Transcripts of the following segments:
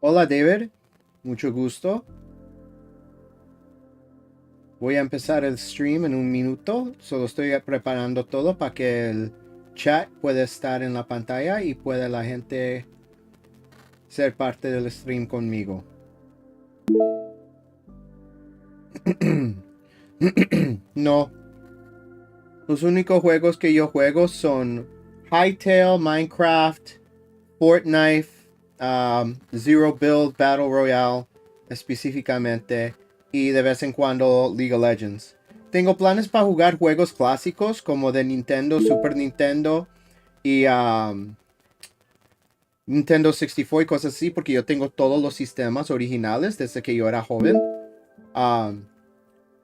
Hola David, mucho gusto. Voy a empezar el stream en un minuto. Solo estoy preparando todo para que el chat pueda estar en la pantalla y pueda la gente ser parte del stream conmigo. No, los únicos juegos que yo juego son Hytale, Minecraft, Fortnite, Zero Build, Battle Royale específicamente, y de vez en cuando League of Legends. Tengo planes para jugar juegos clásicos como de Nintendo, Super Nintendo y Nintendo 64 y cosas así, porque yo tengo todos los sistemas originales desde que yo era joven.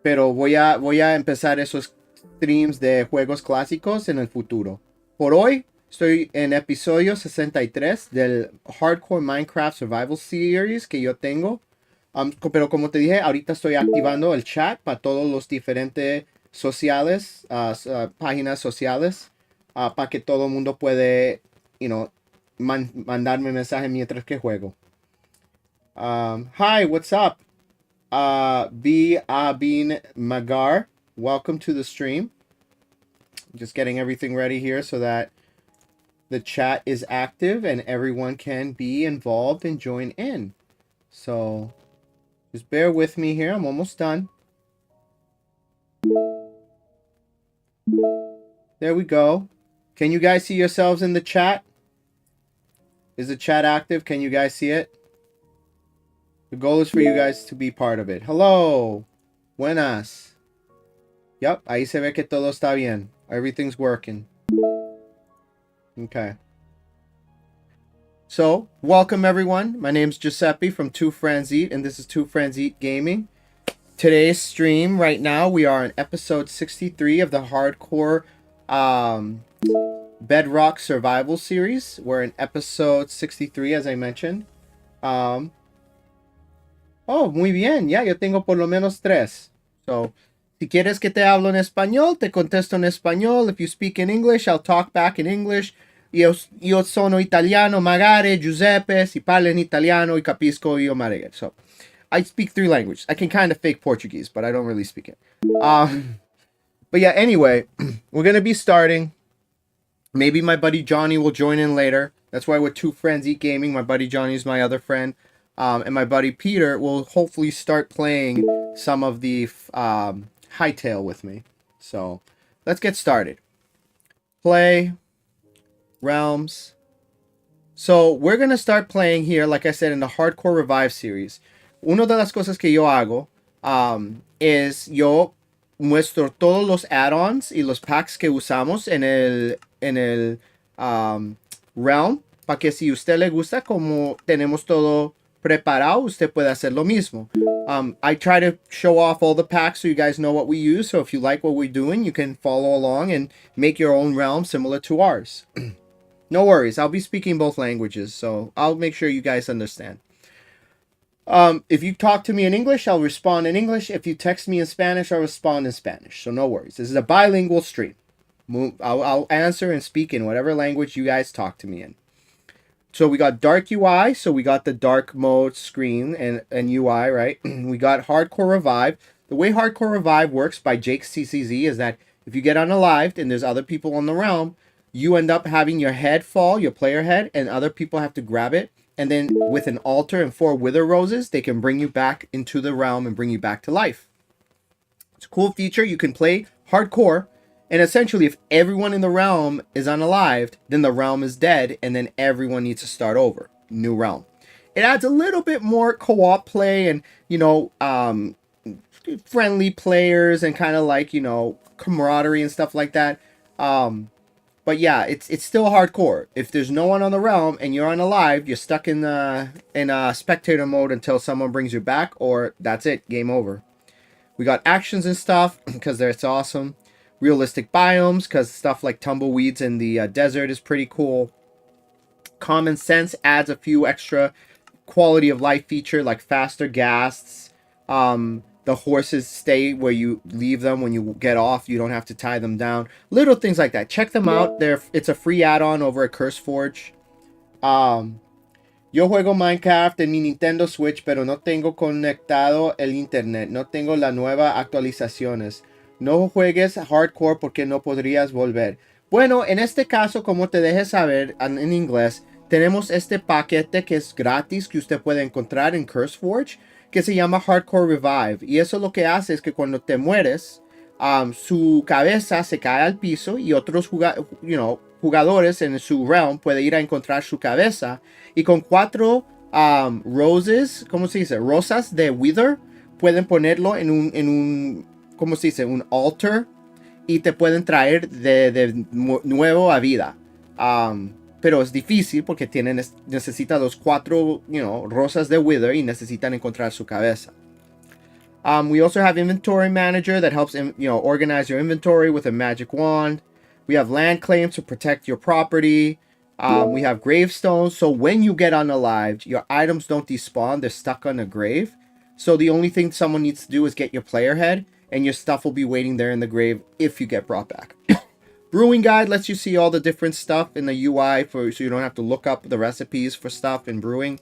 Pero voy a empezar esos streams de juegos clásicos en el futuro. Por hoy estoy en episodio 63 del Hardcore Minecraft Survival Series que yo tengo. Pero como te dije, ahorita estoy activando el chat para todos los diferentes sociales, páginas sociales, para que todo el mundo puede, mandarme mensaje mientras que juego. Hi, what's up? B. Abin Magar, welcome to the stream. Just getting everything ready here so that the chat is active and everyone can be involved and join in. So just bear with me here. I'm almost done. There we go. Can you guys see yourselves in the chat? Is the chat active? Can you guys see it? The goal is for you guys to be part of it. Hello. Buenas. Yep, ahí se ve que todo está bien. Everything's working. Okay. So, welcome everyone. My name's Giuseppe from Two Friends Eat, and this is Two Friends Eat Gaming. Today's stream right now, we are in episode 63 of the Hardcore Bedrock Survival Series. We're in episode 63, as I mentioned. Oh, muy bien. Ya, yo tengo por lo menos 3. So, si quieres que te hablo en español, te contesto en español. If you speak in English, I'll talk back in English. Io sono italiano, magari, Giuseppe, si parla in italiano, e capisco io magari. So, I speak 3 languages. I can kind of fake Portuguese, but I don't really speak it. But yeah, anyway, we're going to be starting. Maybe my buddy Johnny will join in later. That's why we're Two Friends Eat Gaming. My buddy Johnny is my other friend. And my buddy Peter will hopefully start playing some of the Hytale with me. So, let's get started. Play. Realms. So, we're going to start playing here, like I said, in the Hardcore Revive series. Una de las cosas que yo hago es yo muestro todos los add-ons y los packs que usamos en el Realm, para que si usted le gusta como tenemos todo preparado, usted puede hacer lo mismo. I try to show off all the packs so you guys know what we use. So if you like what we're doing, you can follow along and make your own realm similar to ours. No worries. I'll be speaking both languages, so I'll make sure you guys understand. If you talk to me in English, I'll respond in English. If you text me in Spanish, I'll respond in Spanish. So no worries. This is a bilingual stream. I'll answer and speak in whatever language you guys talk to me in. So we got dark UI, so we got the dark mode screen and UI, right? We got Hardcore Revive. The way Hardcore Revive works by JakeCCz is that if you get unalived and there's other people on the realm, you end up having your head fall, your player head, and other people have to grab it. And then with an altar and 4 wither roses, they can bring you back into the realm and bring you back to life. It's a cool feature. You can play hardcore. And essentially, if everyone in the realm is unalived, then the realm is dead, and then everyone needs to start over. New realm. It adds a little bit more co-op play and, friendly players and kind of like, camaraderie and stuff like that. But yeah, it's still hardcore. If there's no one on the realm and you're unalived, you're stuck in spectator mode until someone brings you back, or that's it, game over. We got actions and stuff, because it's awesome. Realistic biomes, because stuff like tumbleweeds in the desert is pretty cool. Common sense adds a few extra quality of life feature, like faster ghasts. The horses stay where you leave them when you get off. You don't have to tie them down. Little things like that. Check them out. It's a free add-on over at CurseForge. Yo juego Minecraft en mi Nintendo Switch, pero no tengo conectado el internet. No tengo las nuevas actualizaciones. No juegues hardcore porque no podrías volver. Bueno, en este caso, como te deje saber en inglés, tenemos este paquete que es gratis que usted puede encontrar en CurseForge, que se llama Hardcore Revive. Y eso lo que hace es que cuando te mueres, su cabeza se cae al piso y otros jugadores en su realm pueden ir a encontrar su cabeza. Y con 4 roses, ¿cómo se dice? Rosas de Wither, pueden ponerlo en un ¿cómo se dice? Un altar. Y te pueden traer de nuevo a vida. Pero es difícil porque necesita los 4, rosas de Wither y necesitan encontrar su cabeza. We also have Inventory Manager that helps organize your inventory with a magic wand. We have land claims to protect your property. We have gravestones. So when you get unalived, your items don't despawn. They're stuck on a grave. So the only thing someone needs to do is get your player head, and your stuff will be waiting there in the grave if you get brought back. Brewing Guide lets you see all the different stuff in the UI so you don't have to look up the recipes for stuff in brewing.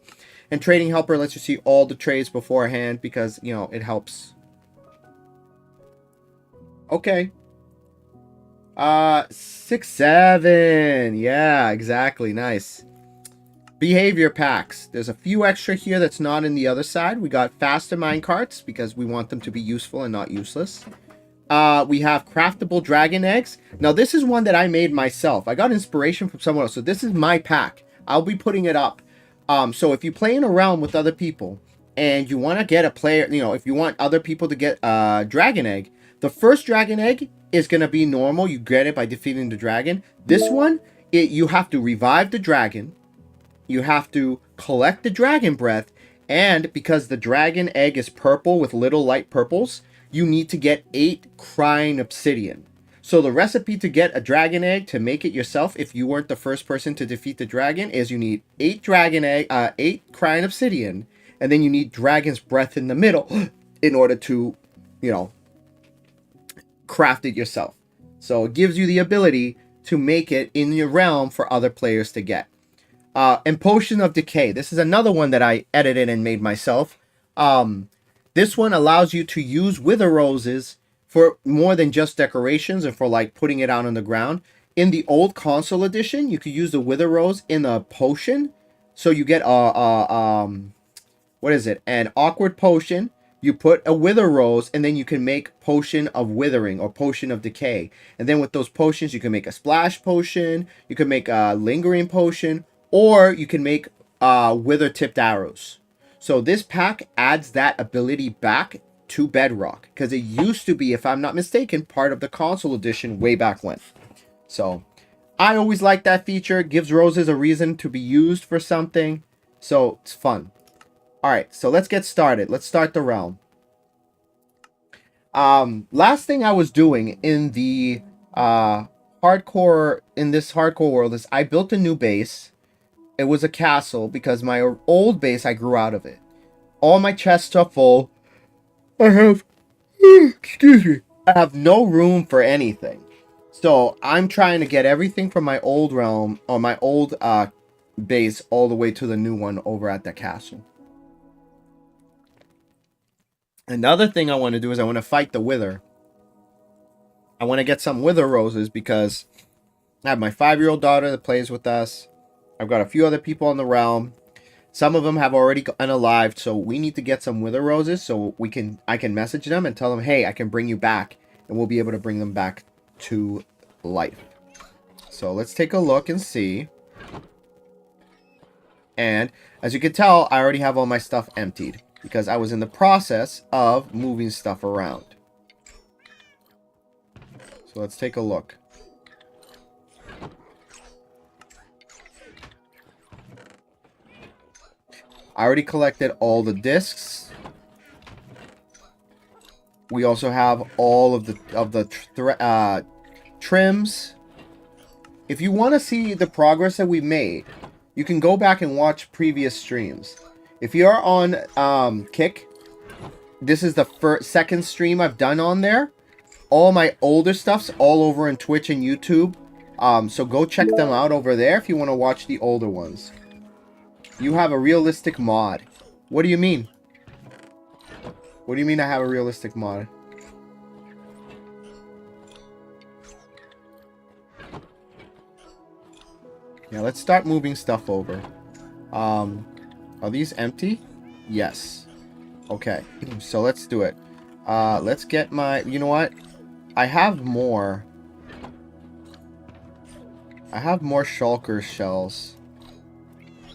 And Trading Helper lets you see all the trades beforehand because, it helps. Okay. 6, 7. Yeah, exactly. Nice. Behavior packs. There's a few extra here that's not in the other side. We got faster minecarts because we want them to be useful and not useless. We have craftable dragon eggs. Now, this is one that I made myself. I got inspiration from someone else. So this is my pack. I'll be putting it up. So if you play in a realm with other people and you want to get a player, if you want other people to get a dragon egg, the first dragon egg is going to be normal. You get it by defeating the dragon. This one, you have to revive the dragon. You have to collect the dragon breath. And because the dragon egg is purple with little light purples, you need to get 8 crying obsidian. So the recipe to get a dragon egg to make it yourself, if you weren't the first person to defeat the dragon, is you need 8 dragon egg, 8 crying obsidian, and then you need dragon's breath in the middle in order to, craft it yourself. So it gives you the ability to make it in your realm for other players to get. And Potion of Decay. This is another one that I edited and made myself. This one allows you to use Wither Roses for more than just decorations and for like putting it out on the ground. In the old console edition, you could use the Wither Rose in a potion. So you get an awkward potion. You put a Wither Rose, and then you can make Potion of Withering or Potion of Decay. And then with those potions, you can make a Splash Potion. You can make a Lingering Potion. Or you can make Wither Tipped Arrows. So this pack adds that ability back to Bedrock. Because it used to be, if I'm not mistaken, part of the console edition way back when. So I always like that feature. It gives roses a reason to be used for something. So it's fun. Alright, so let's get started. Let's start the realm. Last thing I was doing in the hardcore world is I built a new base. It was a castle because my old base, I grew out of it. All my chests are full. I have no room for anything. So I'm trying to get everything from my old realm or my old base all the way to the new one over at the castle. Another thing I want to do is I want to fight the Wither. I want to get some Wither Roses because I have my 5-year-old daughter that plays with us. I've got a few other people in the realm. Some of them have already unalived, so we need to get some Wither Roses so I can message them and tell them, hey, I can bring you back, and we'll be able to bring them back to life. So let's take a look and see. And as you can tell, I already have all my stuff emptied because I was in the process of moving stuff around. So let's take a look. I already collected all the discs. We also have all of the trims. If you want to see the progress that we made, you can go back and watch previous streams. If you're on Kick, this is the second stream I've done on there. All my older stuff's all over on Twitch and YouTube. So go check them out over there if you want to watch the older ones. You have a realistic mod. What do you mean? What do you mean I have a realistic mod? Yeah, let's start moving stuff over. Are these empty? Yes. Okay, so let's do it. Let's get my... You know what? I have more shulker shells.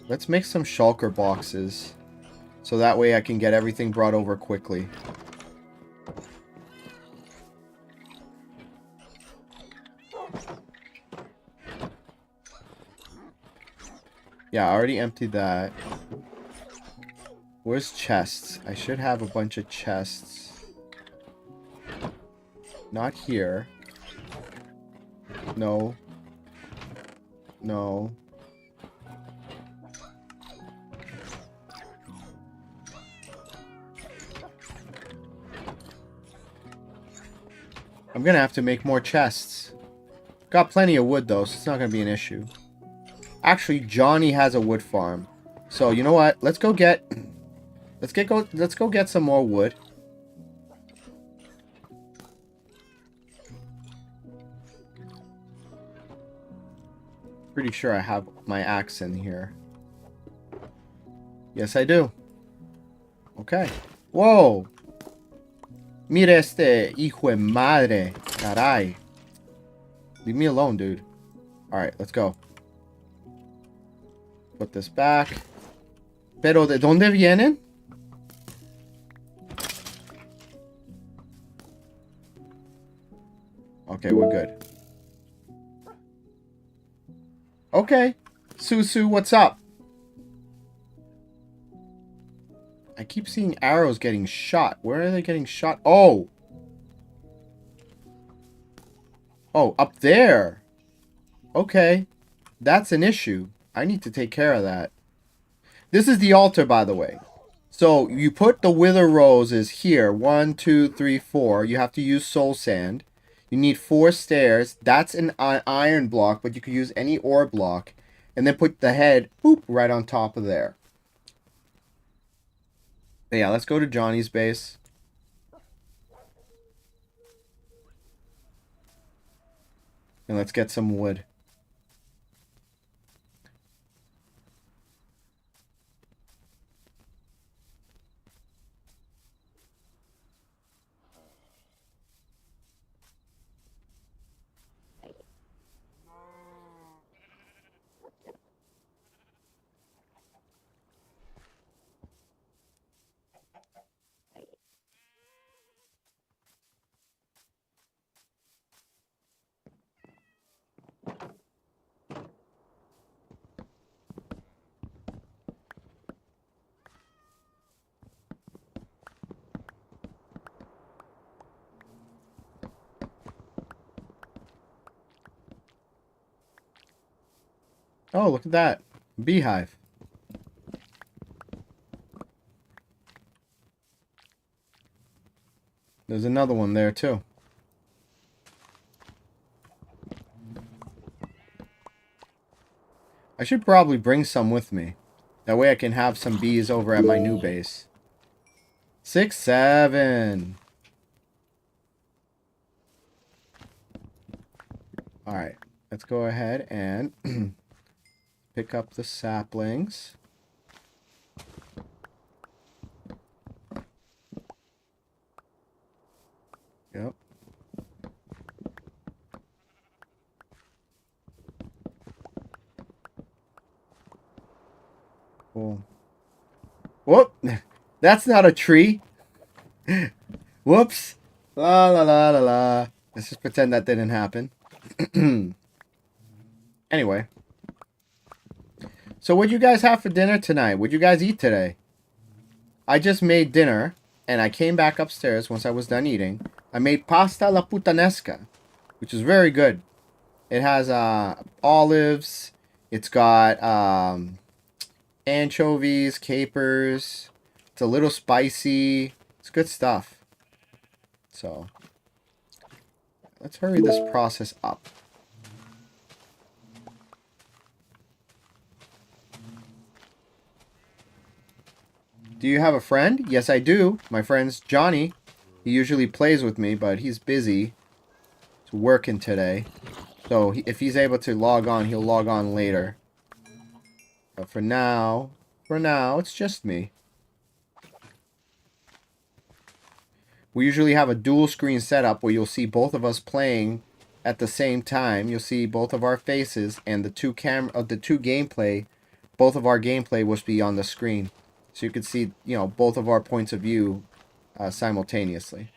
Let's make some shulker boxes. So that way I can get everything brought over quickly. Yeah, I already emptied that. Where's chests? I should have a bunch of chests. Not here. No. No. I'm gonna have to make more chests. Got plenty of wood though, so it's not gonna be an issue. Actually, Johnny has a wood farm. So, you know what? Let's go get some more wood. Pretty sure I have my axe in here. Yes, I do. Okay. Whoa. Mira este hijo de madre. Caray. Leave me alone, dude. Alright, let's go. Put this back. Pero, ¿de dónde vienen? Okay, we're good. Okay. Susu, what's up? I keep seeing arrows getting shot. Where are they getting shot? Oh! Oh, up there. Okay. That's an issue. I need to take care of that. This is the altar, by the way. So, you put the wither roses here. 1, 2, 3, 4. You have to use soul sand. You need 4 stairs. That's an iron block, but you could use any ore block. And then put the head, boop, right on top of there. But yeah, let's go to Johnny's base. And let's get some wood. Oh, look at that. Beehive. There's another one there, too. I should probably bring some with me. That way I can have some bees over at my new base. 6, 7. Alright. Let's go ahead and pick up the saplings. Yep. Cool. Whoop! That's not a tree. Whoops. La la la la la. Let's just pretend that didn't happen. Anyway. So what'd you guys have for dinner tonight? What'd you guys eat today? I just made dinner, and I came back upstairs once I was done eating. I made pasta alla puttanesca, which is very good. It has olives. It's got anchovies, capers. It's a little spicy. It's good stuff. So, let's hurry this process up. Do you have a friend? Yes, I do. My friend's Johnny. He usually plays with me, but he's busy. He's working today. So if he's able to log on, he'll log on later. But for now, it's just me. We usually have a dual screen setup where you'll see both of us playing at the same time. You'll see both of our faces and the two gameplay. Both of our gameplay will be on the screen, so you can see, you know, both of our points of view simultaneously.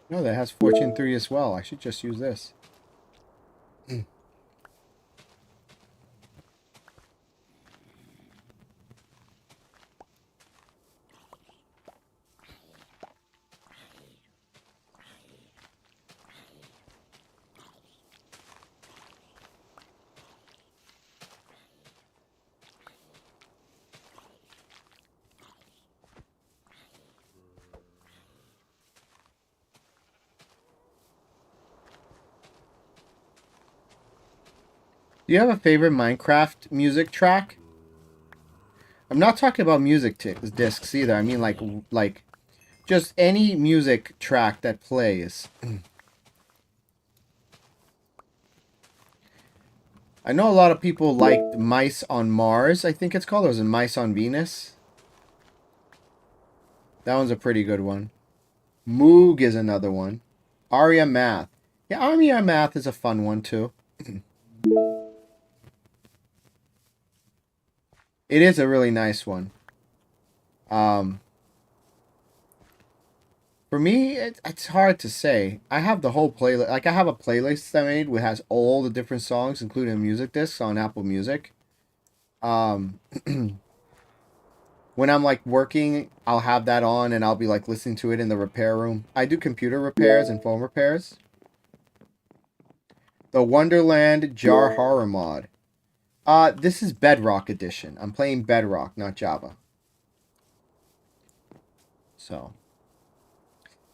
No, that has Fortune 3 as well. I should just use this. Do you have a favorite Minecraft music track? I'm not talking about music discs either. I mean like just any music track that plays. I know a lot of people liked Mice on Mars, I think it's called. Or was it Mice on Venus? That one's a pretty good one. Moog is another one. Aria Math. Yeah, Aria Math is a fun one too. It is a really nice one. For me, it's hard to say. I have the whole playlist. Like, I have a playlist I made which has all the different songs, including music discs on Apple Music. When I'm like working, I'll have that on and I'll be like listening to it in the repair room. I do computer repairs and phone repairs. The Wonderland Jar Horror mod. This is Bedrock Edition. I'm playing Bedrock, not Java. So,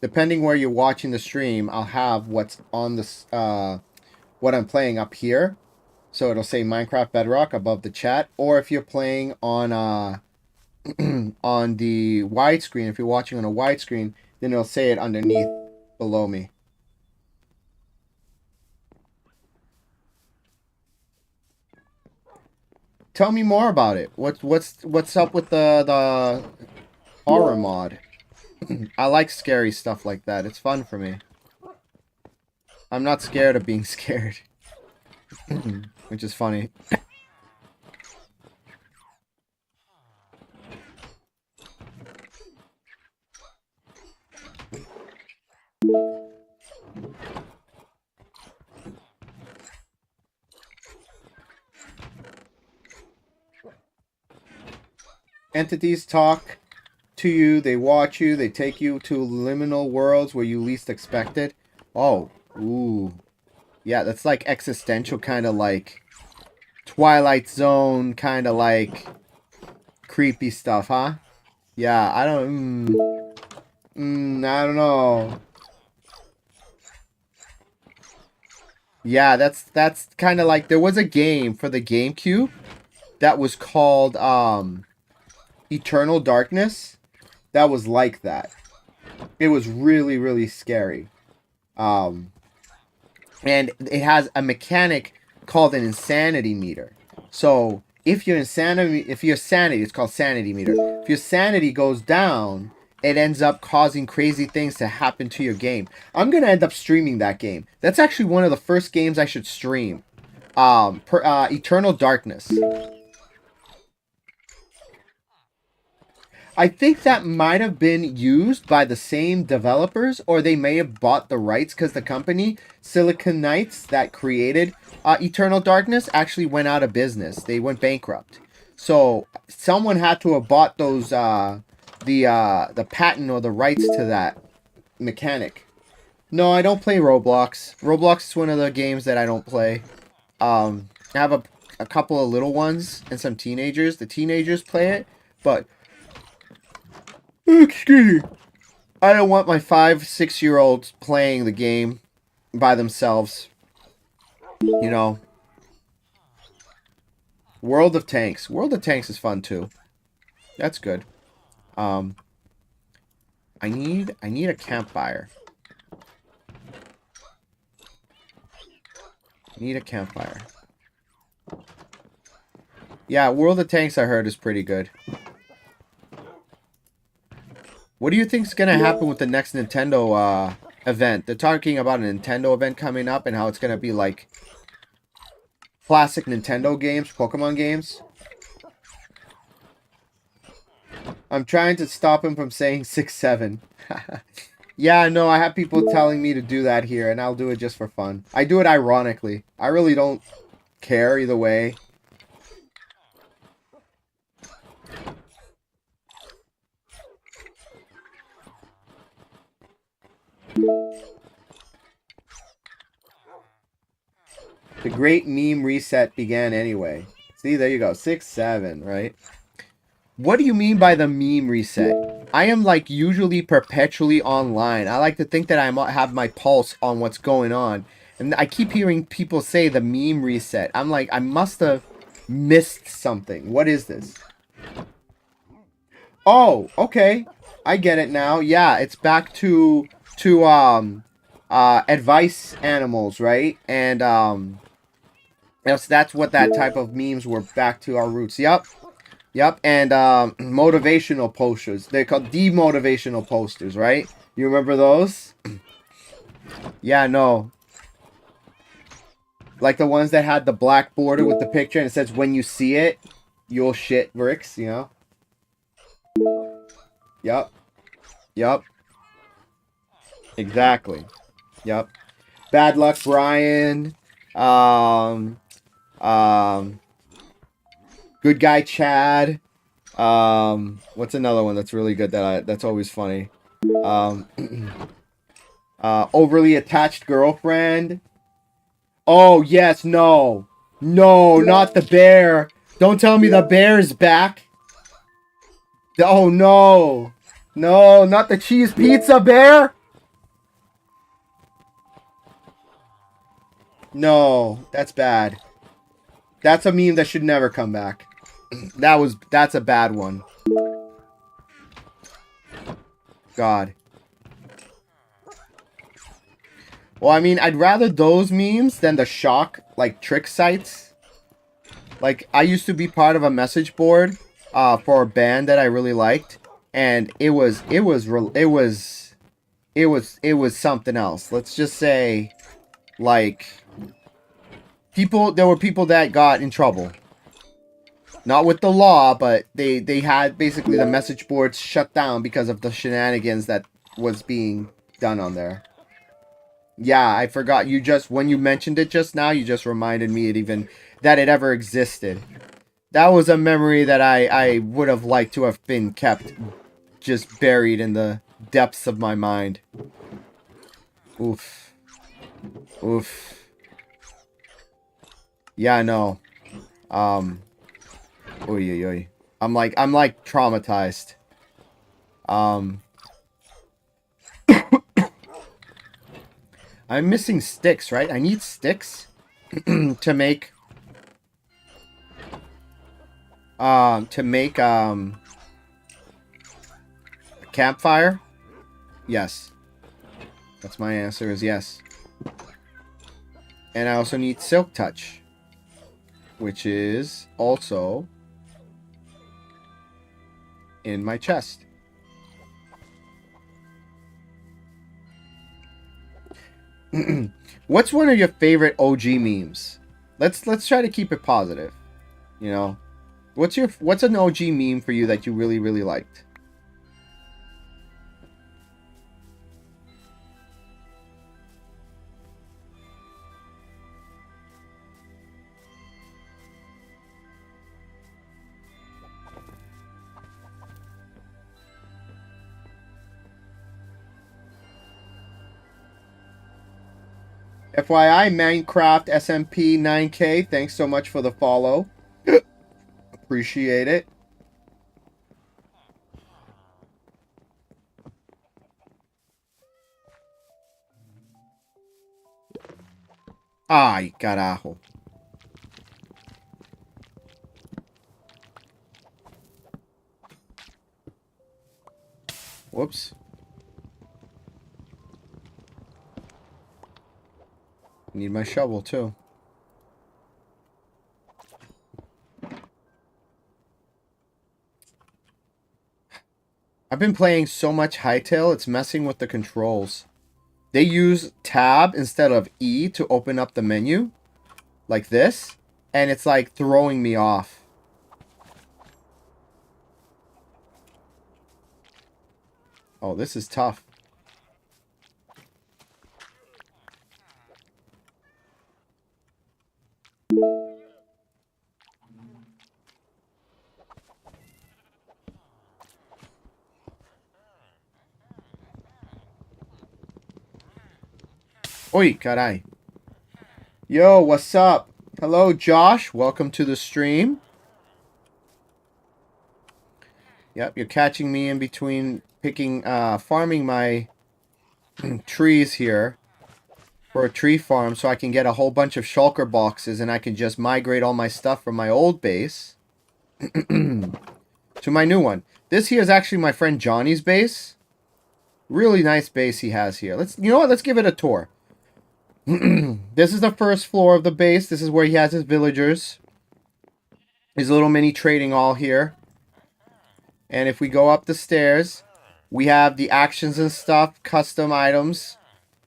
depending where you're watching the stream, I'll have what's on this, what I'm playing up here. So it'll say Minecraft Bedrock above the chat. Or if you're playing on on the widescreen, if you're watching on a widescreen, then it'll say it underneath below me. Tell me more about it. What's up with the horror mod? I like scary stuff like that. It's fun for me. I'm not scared of being scared. Which is funny. Entities talk to you, they watch you, they take you to liminal worlds where you least expect it. Oh, ooh. Yeah, that's like existential, kind of like Twilight Zone, kind of like creepy stuff, huh? Yeah, I don't know. Yeah, that's kind of like, there was a game for the GameCube that was called Eternal Darkness. That was like that. It was really, really scary. And it has a mechanic called an insanity meter. So if your sanity, it's called sanity meter. If your sanity goes down, it ends up causing crazy things to happen to your game. I'm gonna end up streaming that game. That's actually one of the first games I should stream. Eternal Darkness. I think that might have been used by the same developers, or they may have bought the rights because the company, Silicon Knights, that created Eternal Darkness, actually went out of business. They went bankrupt. So someone had to have bought those the patent or the rights to that mechanic. No, I don't play Roblox. Roblox is one of the games that I don't play. I have a couple of little ones and some teenagers. The teenagers play it, but excuse me, I don't want my 5-6-year-olds playing the game by themselves. You know. World of Tanks. World of Tanks is fun too. That's good. I need a campfire. Need a campfire. Yeah, World of Tanks I heard is pretty good. What do you think's gonna happen with the next Nintendo event? They're talking about a Nintendo event coming up and how it's gonna be like classic Nintendo games, Pokemon games. I'm trying to stop him from saying 6-7. Yeah, no, I have people telling me to do that here, and I'll do it just for fun. I do it ironically. I really don't care either way. The great meme reset began anyway. See, there you go. 6-7, right? What do you mean by the meme reset? I am like usually perpetually online. I like to think that I have my pulse on what's going on. And I keep hearing people say the meme reset. I'm like, I must have missed something. What is this? Oh, okay. I get it now. Yeah, it's back to advice animals, right? And that's what that type of memes were, back to our roots. Yep. Yep, and motivational posters. They're called demotivational posters, right? You remember those? Yeah, no. Like the ones that had the black border with the picture and it says, when you see it, you'll shit bricks, you know? Yep. Yep. Exactly. Yep. Bad luck, Brian. Good guy, Chad. What's another one that's really good that's always funny? Overly attached girlfriend. Oh, yes, no. No, not the bear. Don't tell me the bear's back. Oh, no. No, not the cheese pizza bear. No, that's bad. That's a meme that should never come back. That's a bad one. God. Well, I mean, I'd rather those memes than the shock, like, trick sites. Like, I used to be part of a message board for a band that I really liked, and it was something else. Let's just say, like, there were people that got in trouble. Not with the law, but they had basically the message boards shut down because of the shenanigans that was being done on there. Yeah, I forgot. When you mentioned it just now, you just reminded me that it ever existed. That was a memory that I would have liked to have been kept just buried in the depths of my mind. Oof. Oof. Yeah, no. Oy, oy, oy. I'm like traumatized. I'm missing sticks, right? I need sticks to make a campfire. Yes. That's my answer, is yes. And I also need silk touch, which is also in my chest. What's one of your favorite OG memes? Let's try to keep it positive. You know, what's an OG meme for you that you really liked? FYI, Minecraft SMP 9K, thanks so much for the follow. Appreciate it. Ay, carajo. Whoops. Need my shovel too. I've been playing so much Hytale, it's messing with the controls. They use tab instead of E to open up the menu. Like this. And it's like throwing me off. Oh, this is tough. Oi, caray. Yo, what's up? Hello, Josh. Welcome to the stream. Yep, you're catching me in between farming my trees here for a tree farm so I can get a whole bunch of shulker boxes and I can just migrate all my stuff from my old base to my new one. This here is actually my friend Johnny's base. Really nice base he has here. You know what? Let's give it a tour. This is the first floor of the base. This is where he has his villagers. His little mini trading hall here. And if we go up the stairs, we have the actions and stuff, custom items,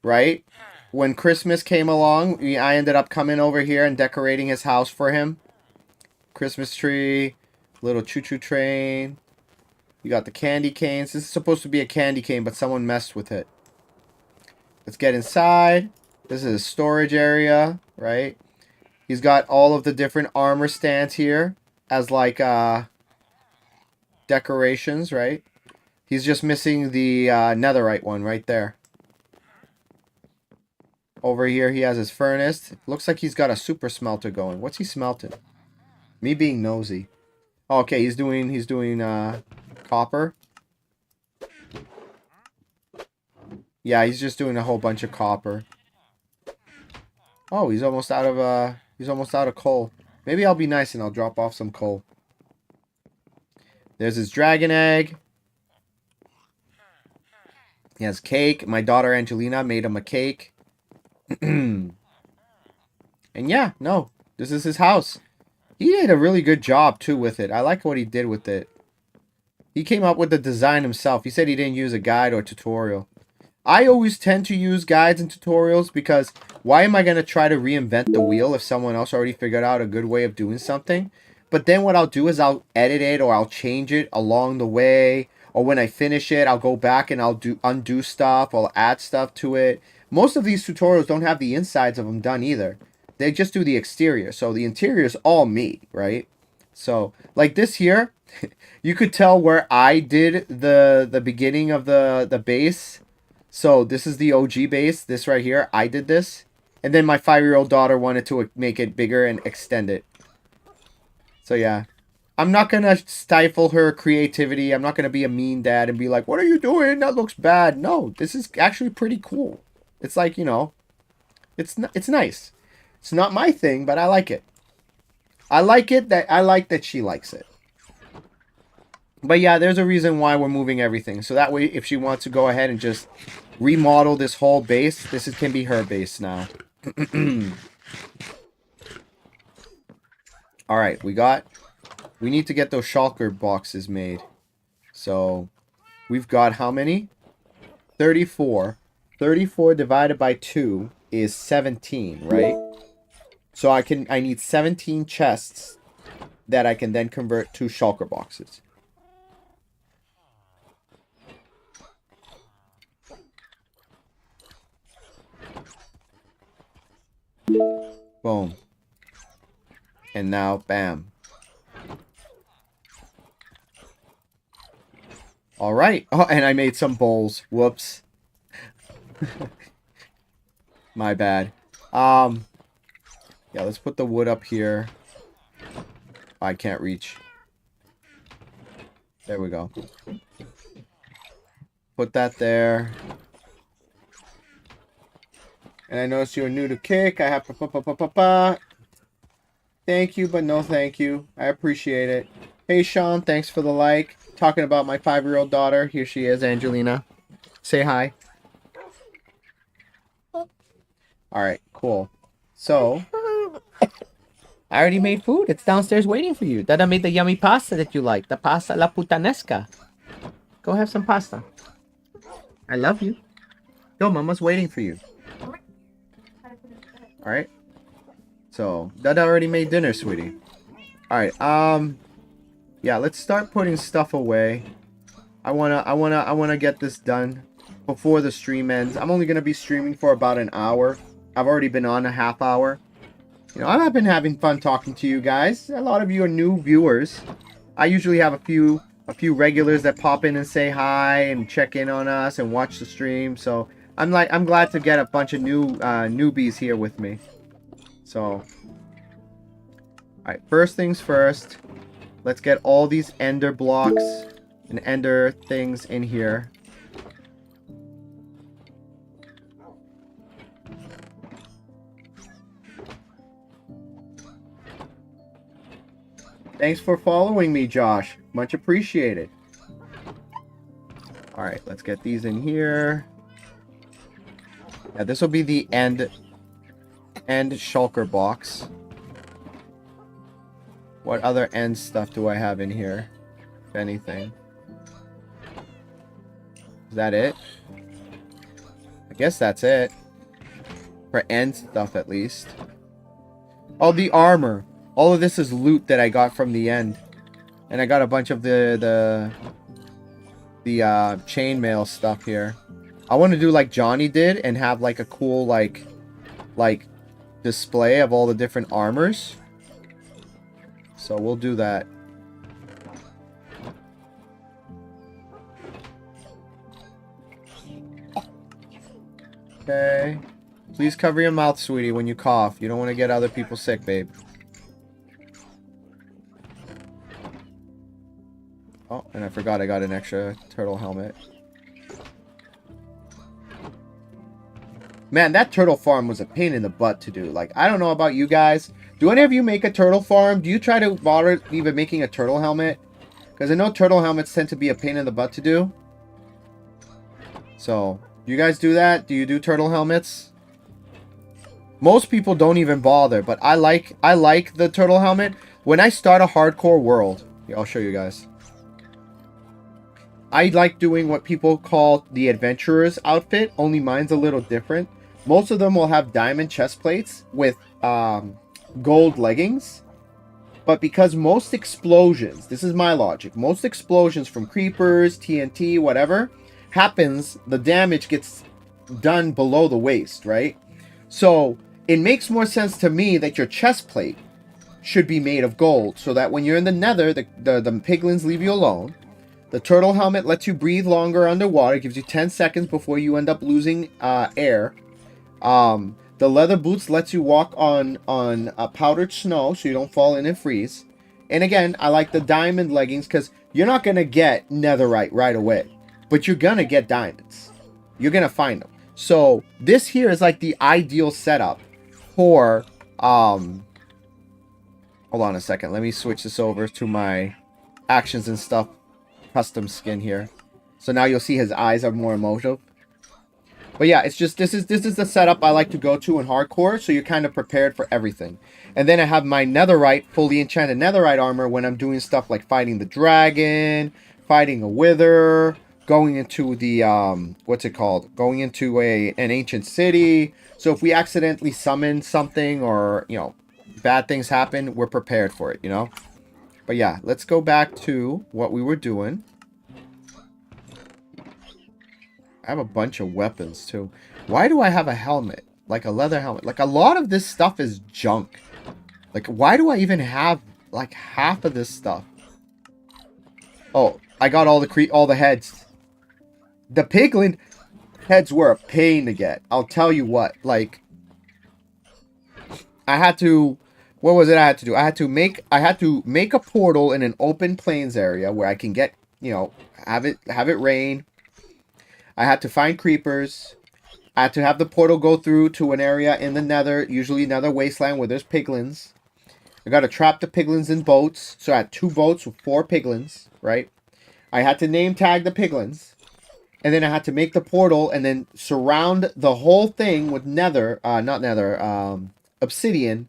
right? When Christmas came along, I ended up coming over here and decorating his house for him. Christmas tree, little choo-choo train. You got the candy canes. This is supposed to be a candy cane, but someone messed with it. Let's get inside. This is a storage area, right? He's got all of the different armor stands here as like decorations, right? He's just missing the netherite one right there. Over here he has his furnace. Looks like he's got a super smelter going. What's he smelting? Me being nosy. Oh, okay, he's doing copper. Yeah, he's just doing a whole bunch of copper. Oh, he's almost out of coal. Maybe I'll be nice and I'll drop off some coal. There's his dragon egg. He has cake. My daughter Angelina made him a cake. And yeah, no, this is his house. He did a really good job too with it. I like what he did with it. He came up with the design himself. He said he didn't use a guide or tutorial. I always tend to use guides and tutorials because why am I going to try to reinvent the wheel if someone else already figured out a good way of doing something? But then what I'll do is I'll edit it or I'll change it along the way. Or when I finish it, I'll go back and I'll undo stuff. I'll add stuff to it. Most of these tutorials don't have the insides of them done either. They just do the exterior. So the interior is all me, right? So like this here, you could tell where I did the beginning of the base. So this is the OG base. This right here, I did this. And then my 5-year-old daughter wanted to make it bigger and extend it. So yeah. I'm not going to stifle her creativity. I'm not going to be a mean dad and be like, what are you doing? That looks bad. No, this is actually pretty cool. It's like, you know, it's nice. It's not my thing, but I like it. I like that she likes it. But yeah, there's a reason why we're moving everything. So that way, if she wants to go ahead and just remodel this whole base, can be her base now. Alright, we need to get those shulker boxes made. So, we've got how many? 34. 34 divided by 2 is 17, right? So I need 17 chests that I can then convert to shulker boxes. Boom. And now, bam. Alright. Oh, and I made some bowls. Whoops. My bad. Yeah, let's put the wood up here. I can't reach. There we go. Put that there. And I noticed you're new to Kick. I have Thank you, but no thank you. I appreciate it. Hey, Sean, thanks for the like. Talking about my 5-year-old daughter. Here she is, Angelina. Say hi. Alright, cool. So, I already made food. It's downstairs waiting for you. Dada made the yummy pasta that you like. The pasta la putanesca. Go have some pasta. I love you. Go, Mama's waiting for you. Alright. So, Dada already made dinner, sweetie. Alright, yeah, let's start putting stuff away. I wanna get this done before the stream ends. I'm only gonna be streaming for about an hour. I've already been on a half hour. You know, I've been having fun talking to you guys. A lot of you are new viewers. I usually have a few regulars that pop in and say hi and check in on us and watch the stream. So I'm glad to get a bunch of new newbies here with me. So, all right, first things first. Let's get all these ender blocks and ender things in here. Thanks for following me, Josh. Much appreciated. All right, let's get these in here. Yeah, this will be the end shulker box. What other end stuff do I have in here? If anything. Is that it? I guess that's it. For end stuff, at least. Oh, the armor. All of this is loot that I got from the end. And I got a bunch of the chainmail stuff here. I want to do like Johnny did and have like a cool like display of all the different armors. So we'll do that. Okay. Please cover your mouth, sweetie, when you cough. You don't want to get other people sick, babe. Oh, and I forgot I got an extra turtle helmet. Man, that turtle farm was a pain in the butt to do. Like, I don't know about you guys. Do any of you make a turtle farm? Do you try to bother even making a turtle helmet? Because I know turtle helmets tend to be a pain in the butt to do. So, you guys do that? Do you do turtle helmets? Most people don't even bother, but I like the turtle helmet. When I start a hardcore world, here, I'll show you guys. I like doing what people call the adventurer's outfit, only mine's a little different. Most of them will have diamond chest plates with gold leggings. But because most explosions, this is my logic, most explosions from creepers, TNT, whatever, happens, the damage gets done below the waist, right? So it makes more sense to me that your chest plate should be made of gold, so that when you're in the nether, the piglins leave you alone. The turtle helmet lets you breathe longer underwater, gives you 10 seconds before you end up losing air. The leather boots lets you walk on powdered snow, so you don't fall in and freeze. And again, I like the diamond leggings, because you're not going to get netherite right away. But you're going to get diamonds. You're going to find them. So, this here is like the ideal setup for... hold on a second. Let me switch this over to my actions and stuff custom skin here. So now you'll see his eyes are more emotive. But yeah, it's just this is the setup I like to go to in hardcore, so you're kind of prepared for everything. And then I have my netherite, fully enchanted netherite armor when I'm doing stuff like fighting the dragon, fighting a wither, going into the what's it called? Going into an ancient city. So if we accidentally summon something or, you know, bad things happen, we're prepared for it, you know? But yeah, let's go back to what we were doing. I have a bunch of weapons, too. Why do I have a helmet? Like a leather helmet. Like, a lot of this stuff is junk. Like, why do I even have, like, half of this stuff? Oh, I got all the heads. The piglin heads were a pain to get. I'll tell you what. Like, I had to, what was it I had to do? I had to make a portal in an open plains area where I can get, you know, have it rain. I had to find creepers. I had to have the portal go through to an area in the nether, usually nether wasteland where there's piglins. I got to trap the piglins in boats. So I had 2 boats with 4 piglins, right? I had to name tag the piglins. And then I had to make the portal and then surround the whole thing with nether, obsidian,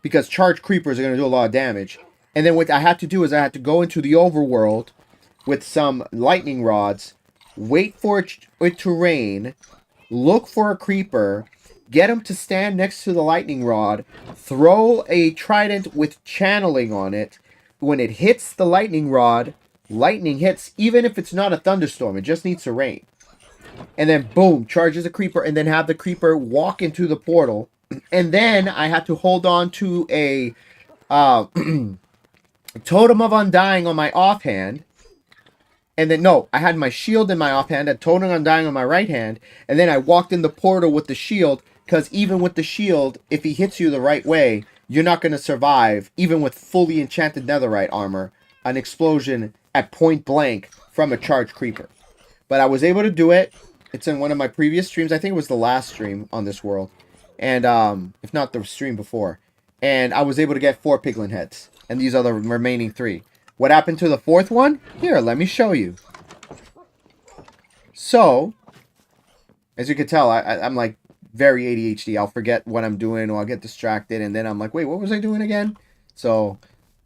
because charged creepers are going to do a lot of damage. And then what I had to do is I had to go into the overworld with some lightning rods, wait for it to rain, look for a creeper, get him to stand next to the lightning rod, throw a trident with channeling on it. When it hits the lightning rod, lightning hits, even if it's not a thunderstorm, it just needs to rain. And then boom, charges a creeper, and then have the creeper walk into the portal. And then I had to hold on to a Totem of Undying on my offhand. And then, no, I had my shield in my offhand, a Totem of Undying on my right hand. And then I walked in the portal with the shield, because even with the shield, if he hits you the right way, you're not going to survive, even with fully enchanted netherite armor, an explosion at point blank from a charged creeper. But I was able to do it. It's in one of my previous streams. I think it was the last stream on this world. And, if not the stream before. And I was able to get 4 piglin heads. And these are the remaining 3. What happened to the 4th one? Here, let me show you. So, as you can tell, I'm like very ADHD. I'll forget what I'm doing or I'll get distracted. And then I'm like, wait, what was I doing again? So,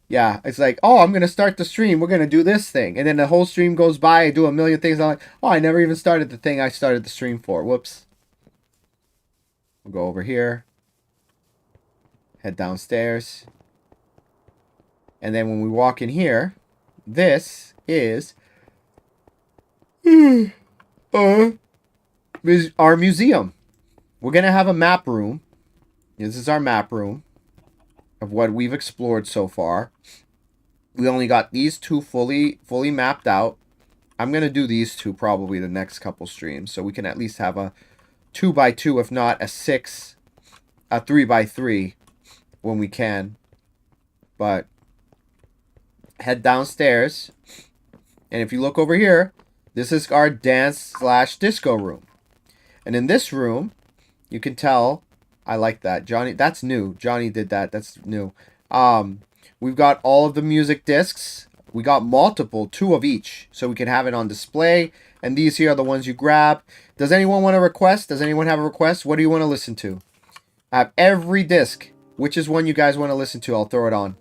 yeah, it's like, oh, I'm going to start the stream. We're going to do this thing. And then the whole stream goes by. I do a million things. I'm like, oh, I never even started the thing I started the stream for. Whoops. We'll go over here. Head downstairs. And then when we walk in here, this is our museum. We're going to have a map room. This is our map room of what we've explored so far. We only got these 2 fully mapped out. I'm going to do these 2 probably the next couple streams, so we can at least have a 2x2, if not a 3x3 when we can. But head downstairs, and if you look over here, this is our dance/disco room. And in this room, you can tell, I like that. Johnny, that's new. Johnny did that. That's new. We've got all of the music discs. We got multiple, 2 of each, so we can have it on display. And these here are the ones you grab. Does anyone want a request? Does anyone have a request? What do you want to listen to? I have every disc. Which is one you guys want to listen to? I'll throw it on.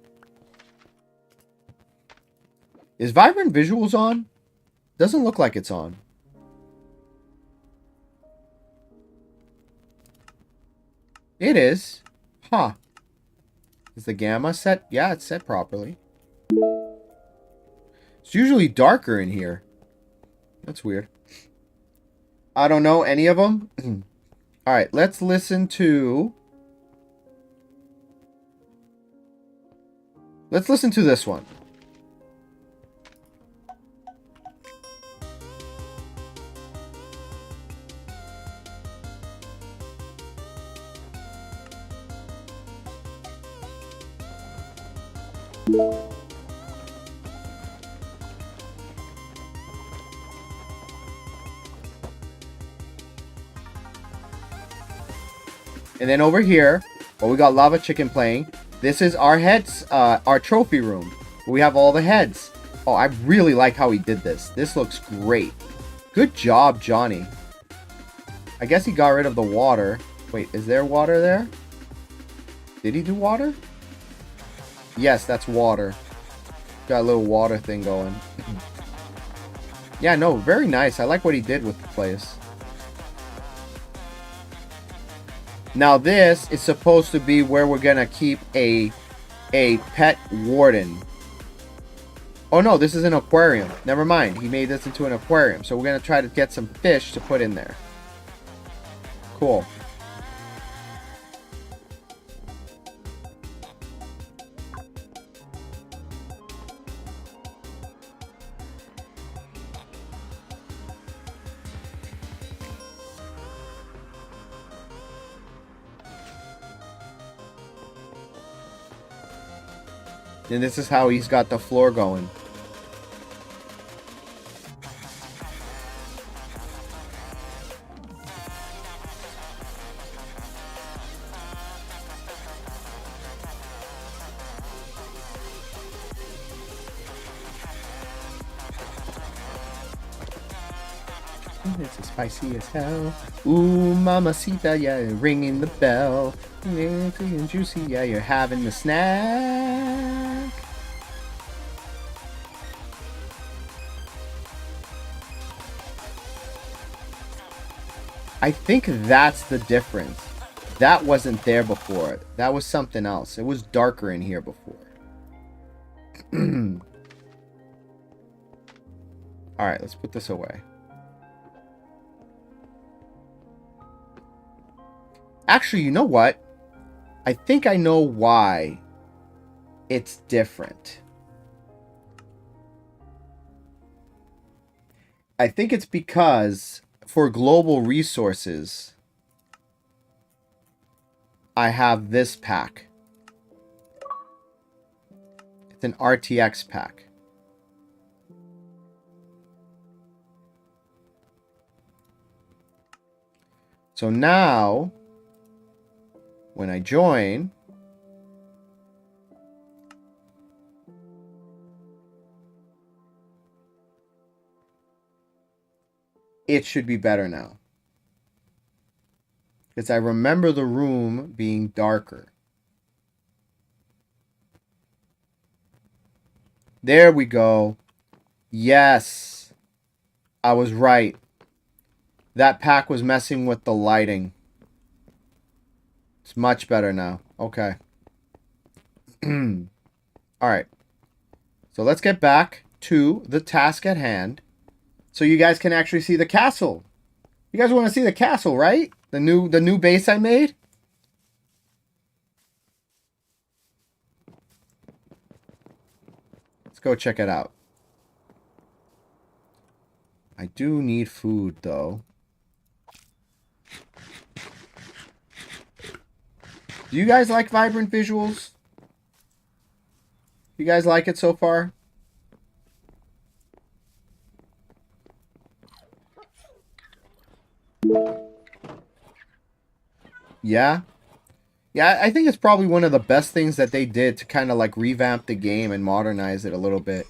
Is Vibrant Visuals on? Doesn't look like it's on. It is. Huh. Is the gamma set? Yeah, it's set properly. It's usually darker in here. That's weird. I don't know any of them. Alright, let's listen to... Let's listen to this one. And then over here, well, we got Lava Chicken playing. This is our heads, our trophy room. We have all the heads. Oh, I really like how he did this. This looks great. Good job, Johnny. I guess he got rid of the water. Wait, is there water there? Did he do water? Yes, that's water. Got a little water thing going. Yeah, no, very nice. I like what he did with the place. Now this is supposed to be where we're gonna keep a pet warden. Oh no, this is an aquarium. Never mind. He made this into an aquarium. So we're gonna try to get some fish to put in there. Cool. And this is how he's got the floor going. It's spicy as hell. Ooh, mamacita, yeah, you're ringing the bell. And juicy, yeah, you're having the snack. I think that's the difference. That wasn't there before. That was something else. It was darker in here before. Alright, let's put this away. Actually, you know what? I think I know why it's different. I think it's because for global resources, I have this pack. It's an RTX pack. So now, when I join, it should be better now. Because I remember the room being darker. There we go. Yes. I was right. That pack was messing with the lighting. It's much better now. Okay. Alright. So let's get back to the task at hand. So you guys can actually see the castle. You guys want to see the castle, right? The new base I made? Let's go check it out. I do need food, though. Do you guys like vibrant visuals? You guys like it so far? Yeah? Yeah, I think it's probably one of the best things that they did to kind of like revamp the game and modernize it a little bit.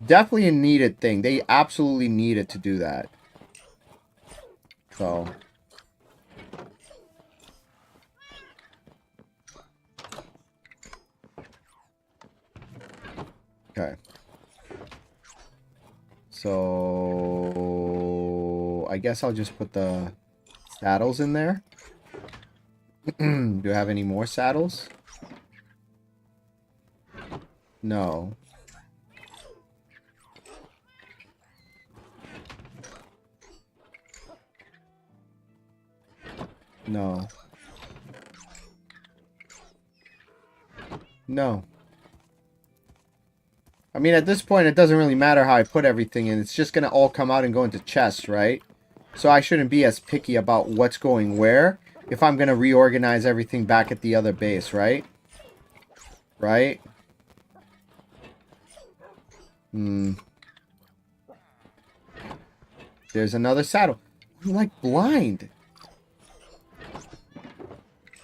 Definitely a needed thing. They absolutely needed to do that. So... Okay. So... I guess I'll just put the saddles in there. Do I have any more saddles? No. No. No. I mean, at this point, it doesn't really matter how I put everything in. It's just going to all come out and go into chests, right? So I shouldn't be as picky about what's going where if I'm going to reorganize everything back at the other base, right? Right? There's another saddle. I'm like blind.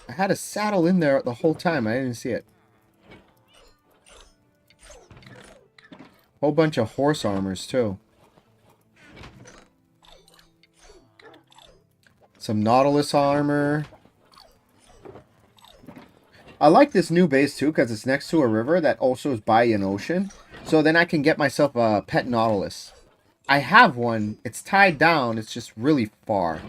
I had a saddle in there the whole time. I didn't see it. Whole bunch of horse armors, too. Some Nautilus armor. I like this new base, too, because it's next to a river that also is by an ocean. So then I can get myself a pet Nautilus. I have one. It's tied down. It's just really far.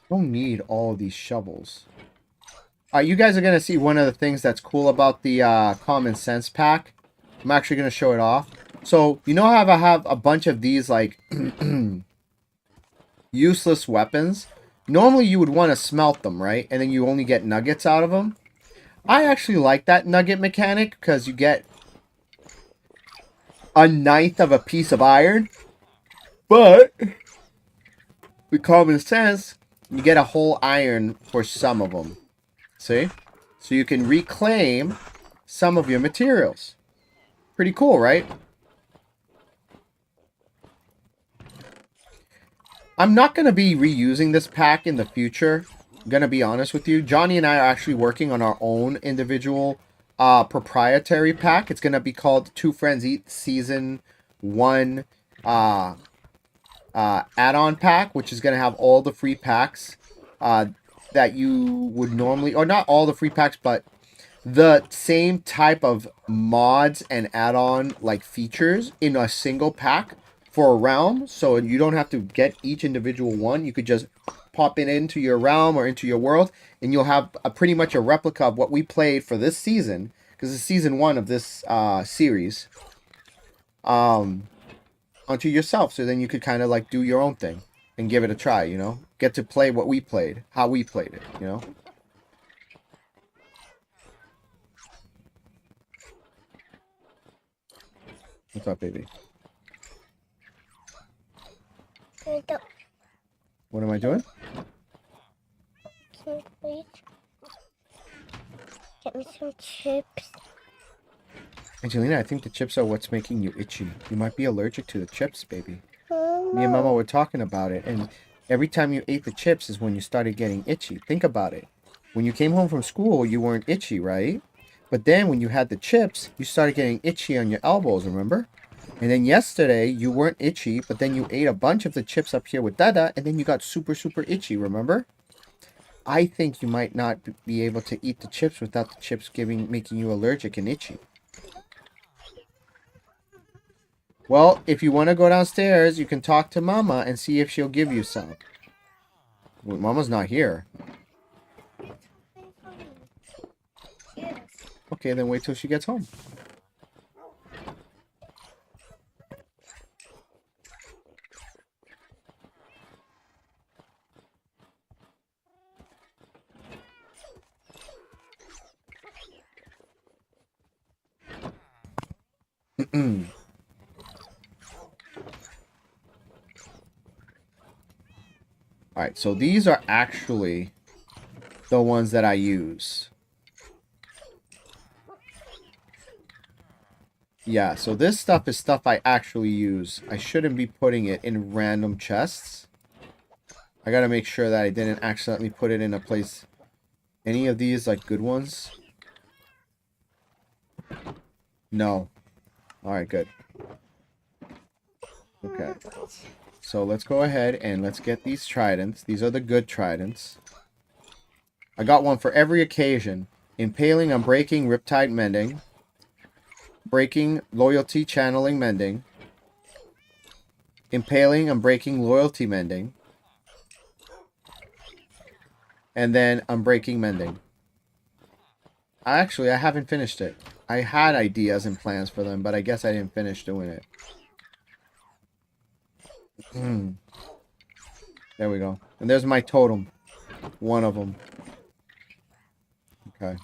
Don't need all these shovels. Alright, you guys are going to see one of the things that's cool about the Common Sense pack. I'm actually going to show it off. So, you know how I have a bunch of these, like, useless weapons? Normally, you would want to smelt them, right? And then you only get nuggets out of them. I actually like that nugget mechanic because you get a ninth of a piece of iron. But, with Common Sense, you get a whole iron for some of them. See? So you can reclaim some of your materials. Pretty cool, right? I'm not going to be reusing this pack in the future. I'm going to be honest with you. Johnny and I are actually working on our own individual proprietary pack. It's going to be called Two Friends Eat Season 1 add-on pack, which is going to have all the free packs that you would normally... Or not all the free packs, but the same type of mods and add-on like features in a single pack for a realm, so you don't have to get each individual one. You could just pop it into your realm or into your world, and you'll have pretty much a replica of what we played for this season, because it's season 1 of this series, onto yourself. So then you could kind of like do your own thing and give it a try, you know? Get to play what we played, how we played it, you know? What's up, baby? What am I doing? Can you please get me some chips? Angelina, I think the chips are what's making you itchy. You might be allergic to the chips, baby. Oh, Me and Mama were talking about it, and every time you ate the chips is when you started getting itchy. Think about it. When you came home from school, you weren't itchy, right? But then when you had the chips, you started getting itchy on your elbows, remember? And then yesterday, you weren't itchy, but then you ate a bunch of the chips up here with Dada, and then you got super, super itchy, remember? I think you might not be able to eat the chips without the chips making you allergic and itchy. Well, if you want to go downstairs, you can talk to Mama and see if she'll give you some. Well, Mama's not here. yes. Okay, then wait till she gets home. Alright, so these are actually the ones that I use. Yeah, so this stuff is stuff I actually use. I shouldn't be putting it in random chests. I gotta make sure that I didn't accidentally put it in a place. Any of these, like, good ones? No. Alright, good. Okay. So let's go ahead and let's get these tridents. These are the good tridents. I got one for every occasion. Impaling, Unbreaking, Riptide, Mending. Breaking, Loyalty, Channeling, Mending. Impaling, Unbreaking, Loyalty, Mending. And then Unbreaking, Mending. Actually, I haven't finished it. I had ideas and plans for them, but I guess I didn't finish doing it. There we go. And there's my totem. One of them. Okay.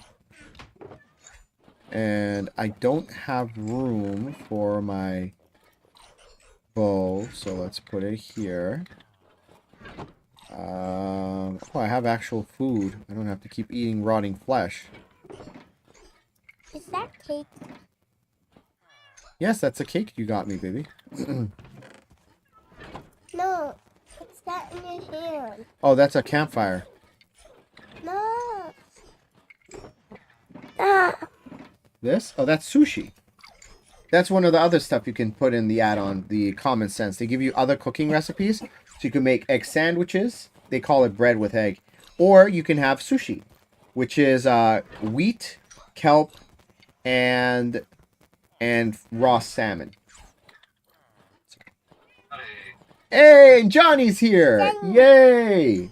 And I don't have room for my bow, so let's put it here. Oh, I have actual food. I don't have to keep eating rotting flesh. Is that cake? Yes, that's a cake you got me, baby. No. What's that in your hand? Oh, that's a campfire. No. Ah. This? Oh, that's sushi. That's one of the other stuff you can put in the add-on, the Common Sense. They give you other cooking recipes. So you can make egg sandwiches. They call it bread with egg. Or you can have sushi, which is wheat, kelp, and raw salmon. Hey, Johnny's here! Johnny. Yay!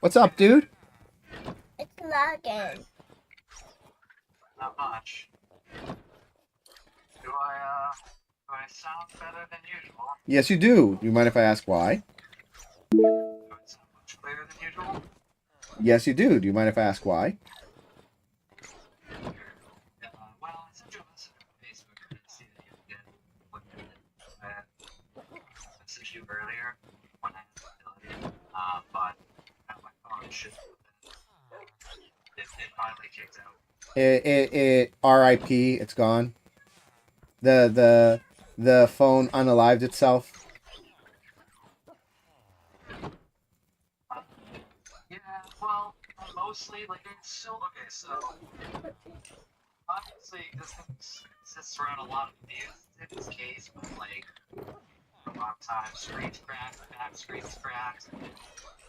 What's up, dude? It's lagging. Not much. Do I sound better than usual? Yes, you do. You mind if I ask why? Do I sound much clearer than usual? Yes, you do. Do you mind if I ask why? Well, I sent you a message on Facebook. I didn't see that you did look at it. I messaged you earlier when I had the ability, but my phone should. It finally kicked out. It R.I.P. It's gone. The phone unalived itself. Yeah, well, mostly, like, it's still, okay, so, obviously, this thing exists around a lot of abuse in this case, but, like, for a long time, screens cracked, back screens cracked,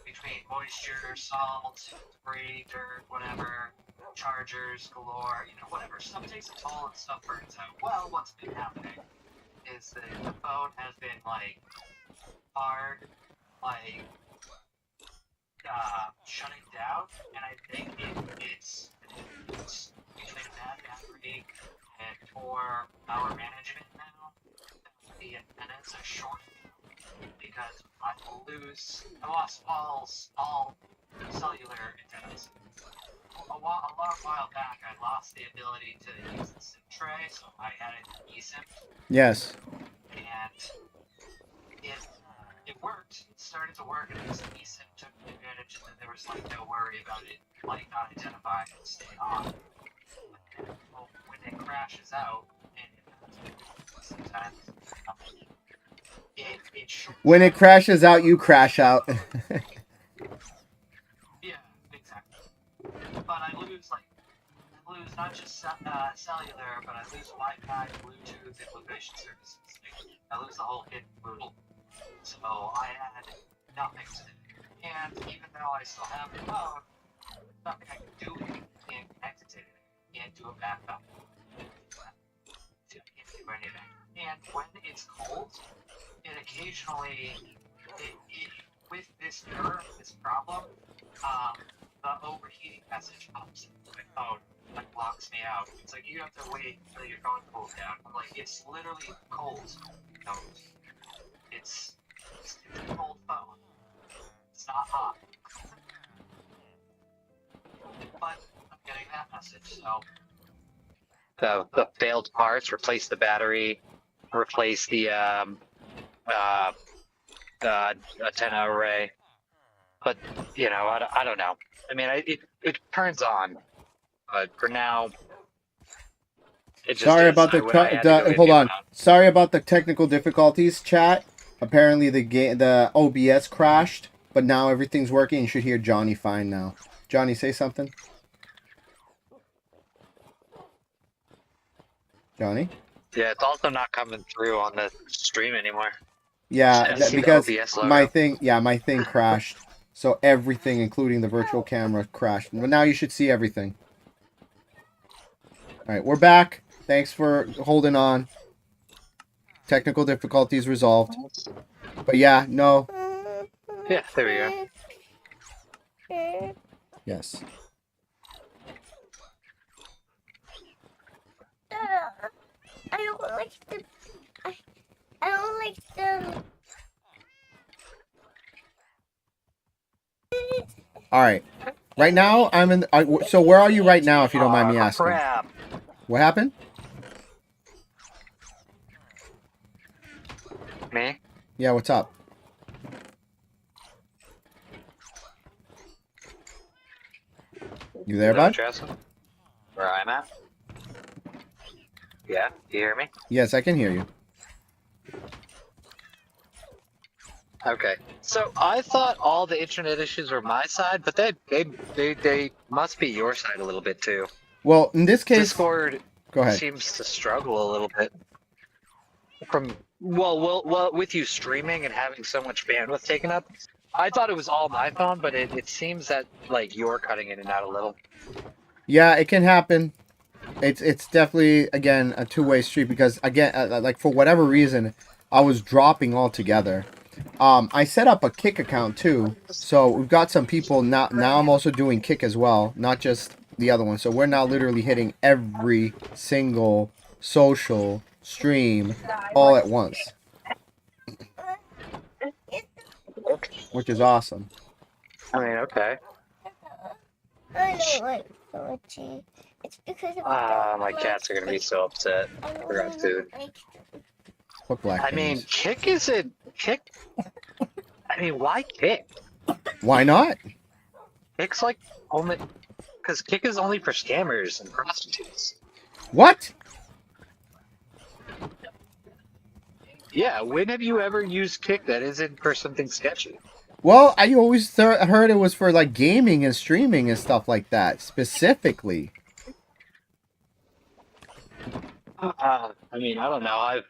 between moisture, salt, debris, dirt, whatever, chargers galore, you know, whatever, stuff takes a toll and stuff burns out. Well, what's been happening is that the phone has been, like, hard, like, shutting down, and I think it's between a bad battery and poor power management now. The antennas are short because I lost all cellular antennas. A long while back, I lost the ability to use the SIM tray, so I had an eSIM, Yes. and it worked. It started to work, and this eSIM took advantage, and then there was like no worry about it, like not identifying and staying on. But then, when it crashes out, and sometimes it When it crashes out, you crash out. Yeah, exactly. But I lose not just cellular, but I lose Wi-Fi, Bluetooth, and location services. I lose the whole kit and caboodle. So I had nothing to do. And even though I still have the phone, nothing I can do with it. Can't connect it to it. Can't do a backup. Can't do anything. And when it's cold, it occasionally, with this error, this problem, the overheating message pops into my phone and locks me out. It's like, you have to wait until your phone cools down. I'm like, it's literally cold. No, it's a cold phone. It's not hot. But I'm getting that message, so. The failed parts, replace the battery, replace the antenna array. But, you know, I don't know. I mean, it turns on, but for now, it just Sorry is. about hold on. Sorry about the technical difficulties, chat. Apparently the OBS crashed, but now everything's working. You should hear Johnny fine now. Johnny, say something. Johnny? Yeah, it's also not coming through on the stream anymore. Yeah, because my logo. thing crashed. So everything, including the virtual camera, crashed. But now you should see everything. All right, we're back. Thanks for holding on. Technical difficulties resolved. But yeah, no. Yeah, there we go. Yes. I don't like the. I don't like the. All right. Right now, I'm in. So where are you right now, if you don't mind me asking? Crap. What happened? Me? Yeah, what's up? You there, bud? Where I'm at? Yeah, you hear me? Yes, I can hear you. Okay. So I thought all the internet issues were my side, but they must be your side a little bit too. Well, in this case, Discord go ahead. seems to struggle a little bit. Well, with you streaming and having so much bandwidth taken up, I thought it was all my phone, but it seems that like you're cutting in and out a little. Yeah, it can happen. It's definitely, again, a two-way street because, again, like for whatever reason, I was dropping altogether. I set up a Kick account too, so we've got some people now. Now I'm also doing Kick as well, not just the other one. So we're now literally hitting every single social stream all at once, which is awesome. I mean, okay. I don't like salty. It's because of My cats are gonna be so upset. Forgot food. What black I mean, things? Kick isn't Kick. I mean, why Kick? Why not? Kick's like only because Kick is only for scammers and prostitutes. What? Yeah, when have you ever used Kick that isn't for something sketchy? Well, I always heard it was for like gaming and streaming and stuff like that specifically. I mean, I don't know.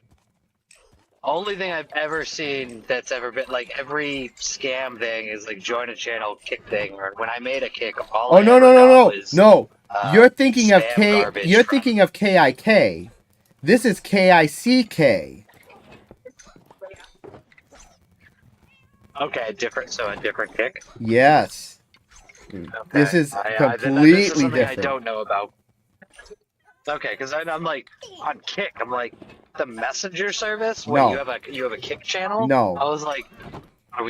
Only thing I've ever seen that's ever been like every scam thing is like join a channel Kick thing, or when I made a Kick, all Oh I no ever no no got no was, no! You're thinking of spam garbage You're from- thinking of KIK. This is KICK. Okay, different. So a different Kick. Yes. Okay. This is this is completely something different. I don't know about. Okay, because I'm like on Kick. I'm like the messenger service where No. you have a Kick channel. No. I was like, are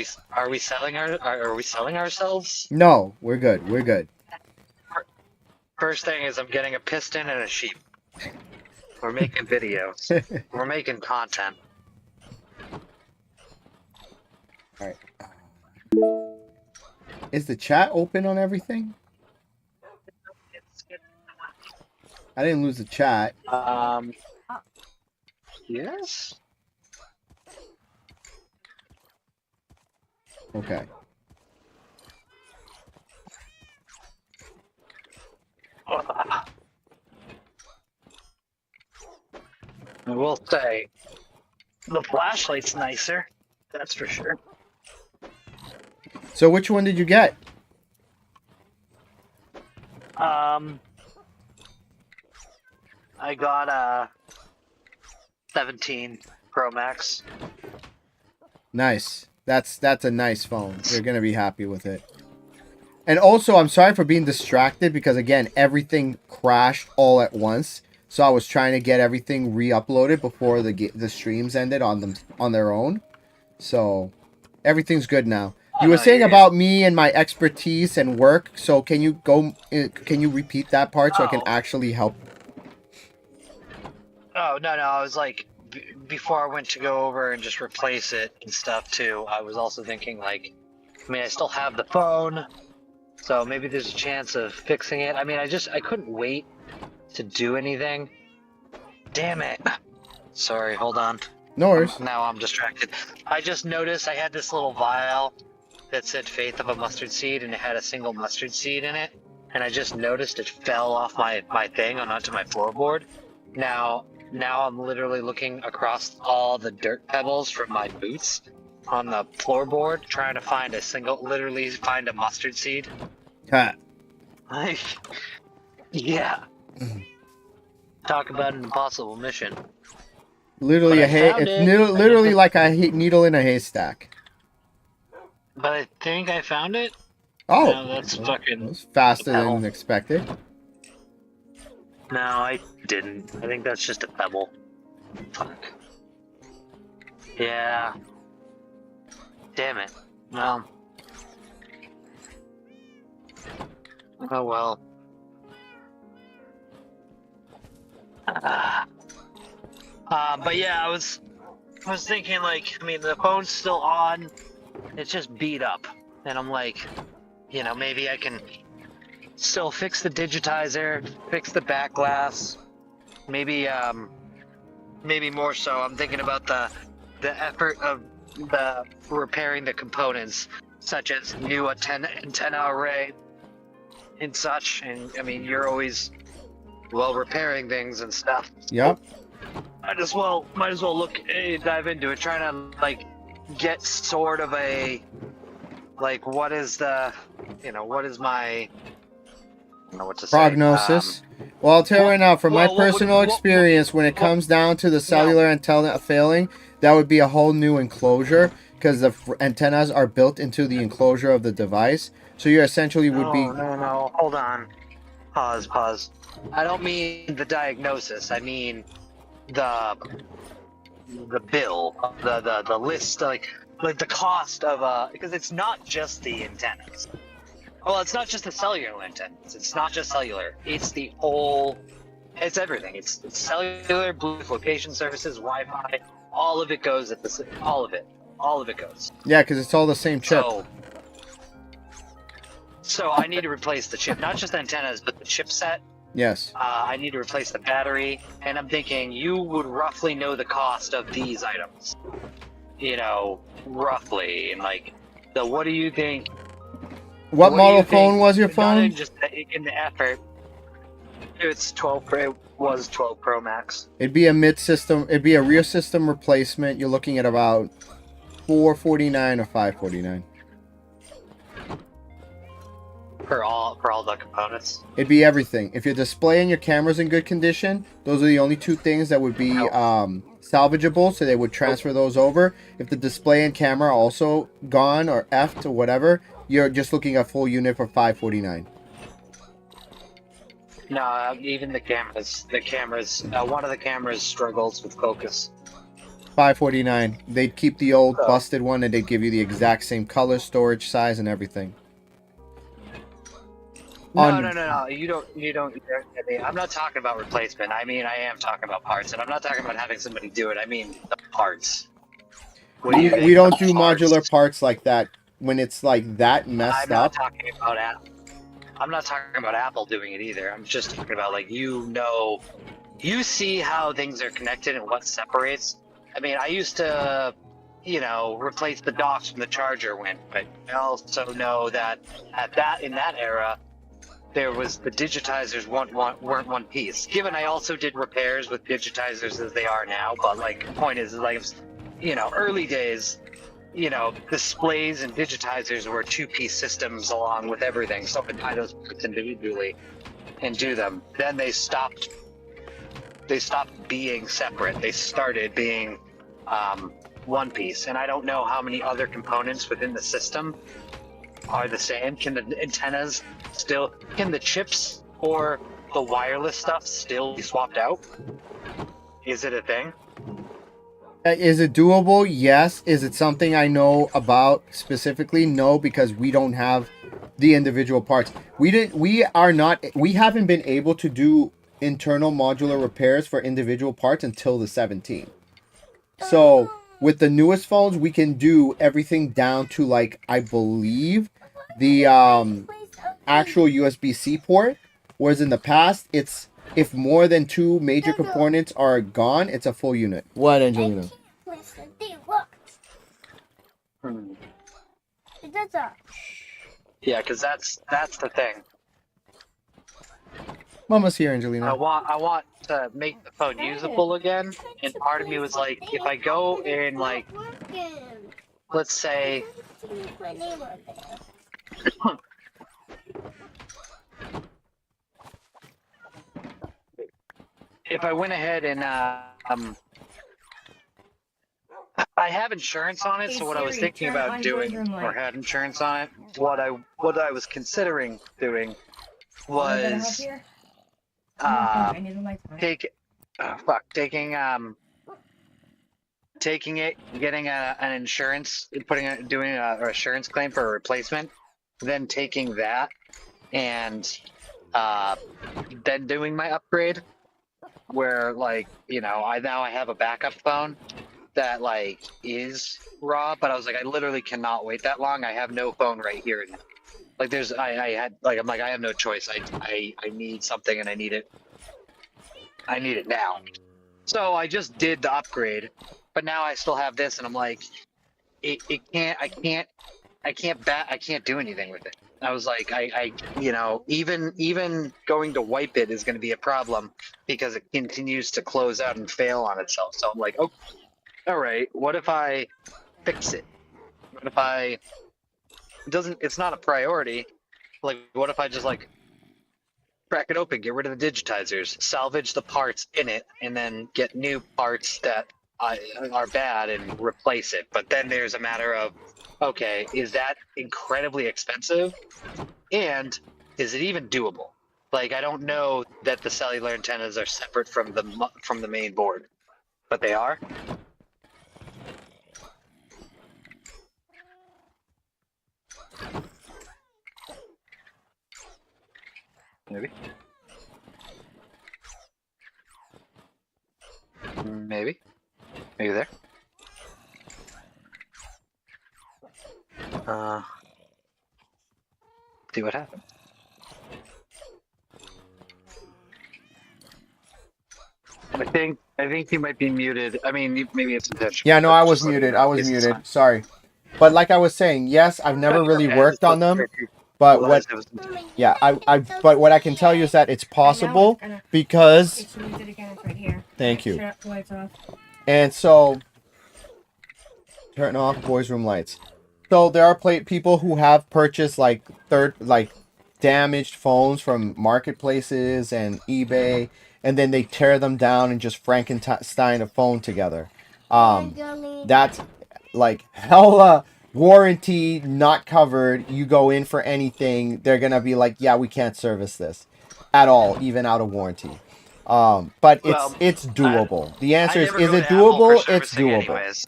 we selling ourselves? No, we're good. We're good. First thing is I'm getting a piston and a sheep. We're making videos. We're making content. All right. Is the chat open on everything? I didn't lose the chat. Yes. Okay. I will say, the flashlight's nicer. That's for sure. So which one did you get? I got a 17 Pro Max. Nice. That's a nice phone. You're gonna be happy with it. And also, I'm sorry for being distracted because again, everything crashed all at once. So I was trying to get everything re-uploaded before the streams ended on their own. So everything's good now. You were saying about me and my expertise and work. So can you repeat that part so I can actually help? Oh, no, I was like, before I went to go over and just replace it and stuff too, I was also thinking like, I mean, I still have the phone, so maybe there's a chance of fixing it. I mean, I couldn't wait to do anything. Damn it. Sorry, hold on. No worries. Now I'm distracted. I just noticed I had this little vial that said Faith of a Mustard Seed, and it had a single mustard seed in it. And I just noticed it fell off my thing and onto my floorboard. Now I'm literally looking across all the dirt pebbles from my boots on the floorboard, trying to find literally find a mustard seed. Ha. Like, yeah. Talk about an impossible mission. Literally But it's literally like a needle in a haystack. But I think I found it. Oh, No, that's fucking. that was faster pebble. than expected. No, I didn't. I think that's just a pebble. Fuck. Yeah. Damn it. Well. Oh well. But yeah, I was thinking like, I mean, the phone's still on. It's just beat up, and I'm like, you know, maybe I can still fix the digitizer, fix the back glass. Maybe more so. I'm thinking about the effort of the repairing the components, such as new antenna array and such. And I mean, you're always repairing things and stuff. Yep. Might as well dive into it, trying to like get sort of a like what is my don't know what to say. Prognosis. Well, I'll tell you right now, from my personal experience, when it comes down to the cellular antenna failing, that would be a whole new enclosure because the antennas are built into the enclosure of the device. So you essentially would be. No. Hold on. Pause. I don't mean the diagnosis. I mean the bill, the list, like the cost of because it's not just the antennas. Well, it's not just the cellular antennas. It's not just cellular. It's the whole. It's everything. It's cellular, Bluetooth location services, Wi-Fi. All of it goes at the. All of it goes. Yeah, because it's all the same chip. So I need to replace the chip, not just antennas, but the chipset. Yes. I need to replace the battery, and I'm thinking you would roughly know the cost of these items. You know, roughly, and like, so what do you think? What model phone was your phone? Not just in the effort. It's 12 Pro. It was 12 Pro Max. It'd be a mid-system. It'd be a rear system replacement. You're looking at about $449 or $549. For all the components. It'd be everything. If your display and your camera's in good condition, those are the only two things that would be salvageable, so they would transfer those over. If the display and camera are also gone or effed or whatever, you're just looking at full unit for $549. No, even the cameras. One of the cameras struggles with focus. $549. They'd keep the old busted one and they'd give you the exact same color, storage size, and everything. No. You don't. I mean, I'm not talking about replacement. I mean, I am talking about parts, and I'm not talking about having somebody do it. I mean, the parts. We don't do modular parts like that when it's like that messed I'm not up. talking about Apple. I'm not talking about Apple doing it either. I'm just talking about, like, you see how things are connected and what separates. I mean, I used to, replace the docks from the charger but I also know that in that era, there was the digitizers weren't one piece. Given I also did repairs with digitizers as they are now, but like the point is like, early days, displays and digitizers were two-piece systems along with everything. So I could tie those parts individually and do them. Then they stopped being separate. They started being one piece. And I don't know how many other components within the system are the same. Can the chips or the wireless stuff still be swapped out? Is it a thing? Is it doable? Yes. Is it something I know about specifically? No, because we don't have the individual parts. We haven't been able to do internal modular repairs for individual parts until the 17. So with the newest phones, we can do everything down to, like, I believe the actual USB-C port, whereas in the past, it's if more than two major components are gone, it's a full unit. What, Angelina? Yeah, because that's the thing. Mama's here, Angelina. I want to make the phone usable again, and part of me was like, if I go in, like, let's say, if I went ahead and I have insurance on it, so what I was thinking about doing, or had insurance on it, what I was considering doing was taking it, getting an insurance, doing an insurance claim for a replacement, then taking that and then doing my upgrade, where, like, I have a backup phone that, like, is raw, but I was like, I literally cannot wait that long. I have no phone right here. Like, I have no choice. I need something, and I need it now. So I just did the upgrade, but now I still have this, and I'm like, I can't do anything with it. I was like, even going to wipe it is going to be a problem because it continues to close out and fail on itself. So I'm like, oh, all right, what if I fix it? What if it's not a priority. Like, what if I just, like, crack it open, get rid of the digitizers, salvage the parts in it, and then get new parts that are bad and replace it. But then there's a matter of, okay, is that incredibly expensive? And is it even doable? Like, I don't know that the cellular antennas are separate from the main board, but they are. Maybe. Maybe. Maybe there. See what happens. I think you might be muted. I mean, maybe it's intentional. Yeah, no, I was Just let me muted. know. I was It's muted. fine. Sorry. But like I was saying, yes, I've never really worked on them. But what? Yeah, but what I can tell you is that it's possible because. It's muted again. It's right here. Thank you. Shut up, lights off. And so, turn off boys' room lights. So there are people who have purchased like damaged phones from marketplaces and eBay, and then they tear them down and just Frankenstein a phone together. That's like hella warranty not covered. You go in for anything, they're gonna be like, yeah, we can't service this at all, even out of warranty. But it's doable. The answer is it doable? It's doable. Anyways.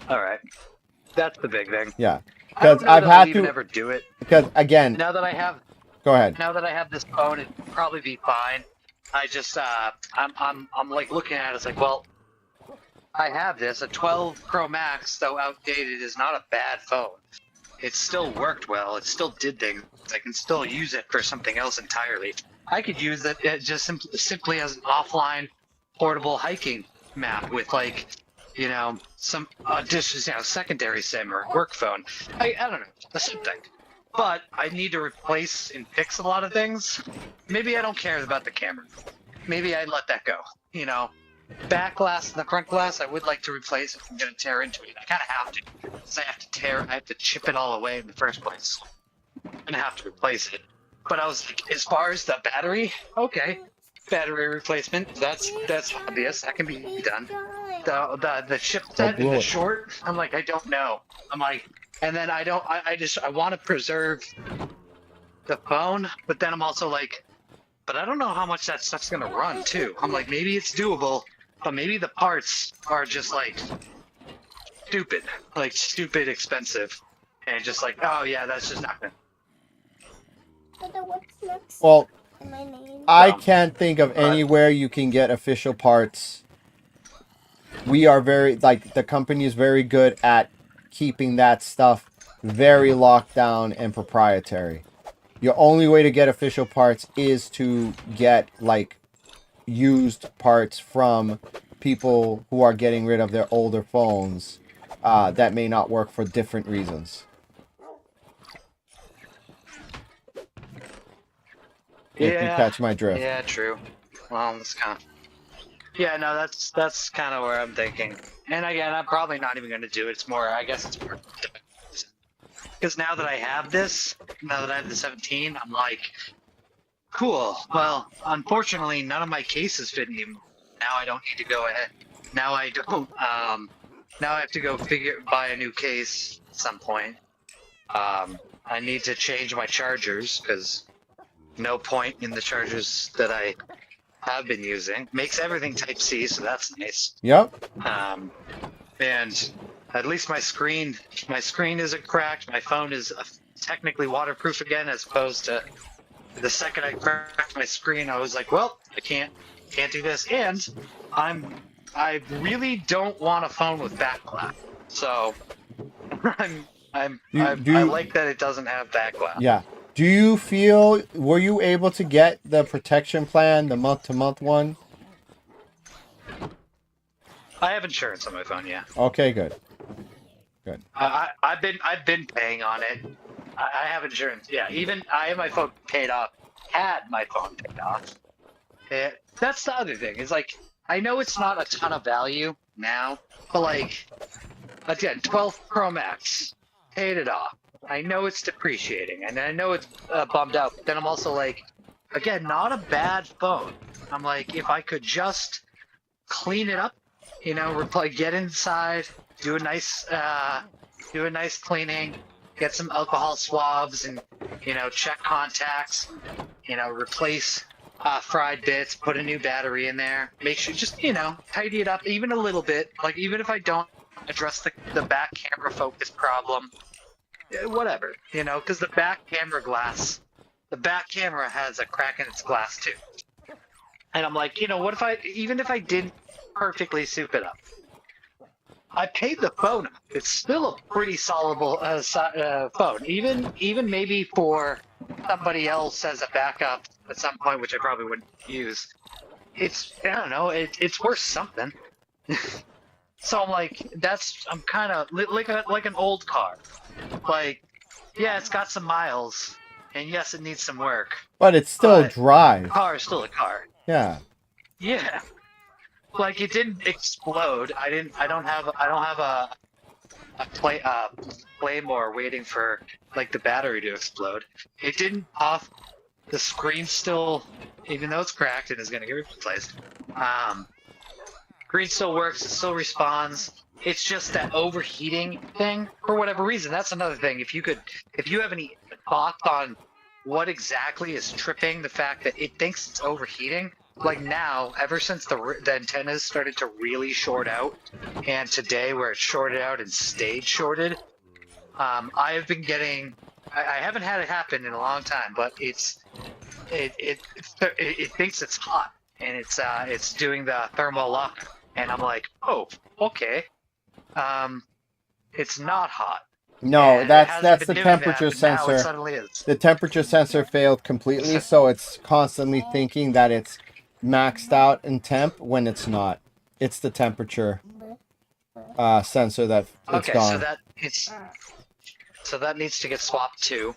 All right, that's the big thing. Yeah, I don't because know I've that had I'll to. even ever do it. Because again, Now that I have go ahead. this phone, it'd probably be fine. I just I'm like looking at it, it's like, well, I have this. A 12 Pro Max, though outdated, is not a bad phone. It still worked well. It still did things. I can still use it for something else entirely. I could use it just simply as an offline portable hiking map with like, you know, some just, you know, secondary SIM or work phone. I don't know, something. But I need to replace and fix a lot of things. Maybe I don't care about the camera. Maybe I let that go. You know, back glass and the front glass, I would like to replace if I'm gonna tear into it. I kind of have to, because I have to chip it all away in the first place. I'm gonna have to replace it. But I was like, as far as the battery, okay, battery replacement, that's obvious. That can be done. The chipset in the short, I'm like, I don't know. I'm like, and then I want to preserve the phone, but then I'm also like, but I don't know how much that stuff's gonna run too. I'm like, maybe it's doable, but maybe the parts are just like stupid expensive, and just like, oh yeah, that's just not gonna. What's next? Well, My name. I can't think of anywhere you can get official parts. We are the company is very good at keeping that stuff very locked down and proprietary. Your only way to get official parts is to get like used parts from people who are getting rid of their older phones that may not work for different reasons. If you catch my drift. Yeah, true. Well, that's kind of. Yeah, no, that's kind of where I'm thinking. And again, I'm probably not even going to do it. It's more, I guess it's more. Because now that I have this, now that I have the 17, I'm like, cool. Well, unfortunately, none of my cases fit anymore. Now I don't need to go ahead. Now I don't. Now I have to go buy a new case at some point. I need to change my chargers because no point in the chargers that I have been using. Makes everything Type-C, so that's nice. Yep. And at least my screen isn't cracked. My phone is technically waterproof again, as opposed to the second I cracked my screen, I was like, well, I can't do this. And I really don't want a phone with backlight. So I like that it doesn't have backlight. Yeah. Do you feel, were you able to get the protection plan, the month-to-month one? I have insurance on my phone, yeah. Okay, good. Good. I've been paying on it. I have insurance, yeah. Even I have my phone paid off. Had my phone paid off. That's the other thing. Is like, I know it's not a ton of value now, but like, again, 12 Pro Max, paid it off. I know it's depreciating, and I know it's bummed out. But then I'm also like, again, not a bad phone. I'm like, if I could just clean it up, you know, get inside, do a nice cleaning, get some alcohol swabs, and you know, check contacts, you know, replace fried bits, put a new battery in there, make sure, just, you know, tidy it up even a little bit. Like, even if I don't address the back camera focus problem, whatever, you know, because the back camera has a crack in its glass too. And I'm like, you know, what if even if I didn't perfectly soup it up, I paid the phone. It's still a pretty solid phone. Even maybe for somebody else as a backup at some point, which I probably wouldn't use. I don't know. It's worth something. So I'm like, I'm kind of like an old car. Like, yeah, it's got some miles, and yes, it needs some work. But it's still But drive. a car is still a car. Yeah. Yeah. Like, it didn't explode. I don't have a Claymore waiting for like the battery to explode. It didn't off. The screen still, even though it's cracked and is gonna get replaced, screen still works. It still responds. It's just that overheating thing for whatever reason. That's another thing. If you have any thoughts on what exactly is tripping the fact that it thinks it's overheating. Like now, ever since the antennas started to really short out, and today where it shorted out and stayed shorted, I have been getting. I haven't had it happen in a long time, but it thinks it's hot, and it's doing the thermal lock, and I'm like, oh, okay, it's not hot. No, And it that's hasn't been the doing temperature that, but now it sensor. suddenly is. The temperature sensor failed completely, so it's constantly thinking that it's maxed out in temp when it's not. It's the temperature sensor that it's Okay, gone. so that needs to get swapped too.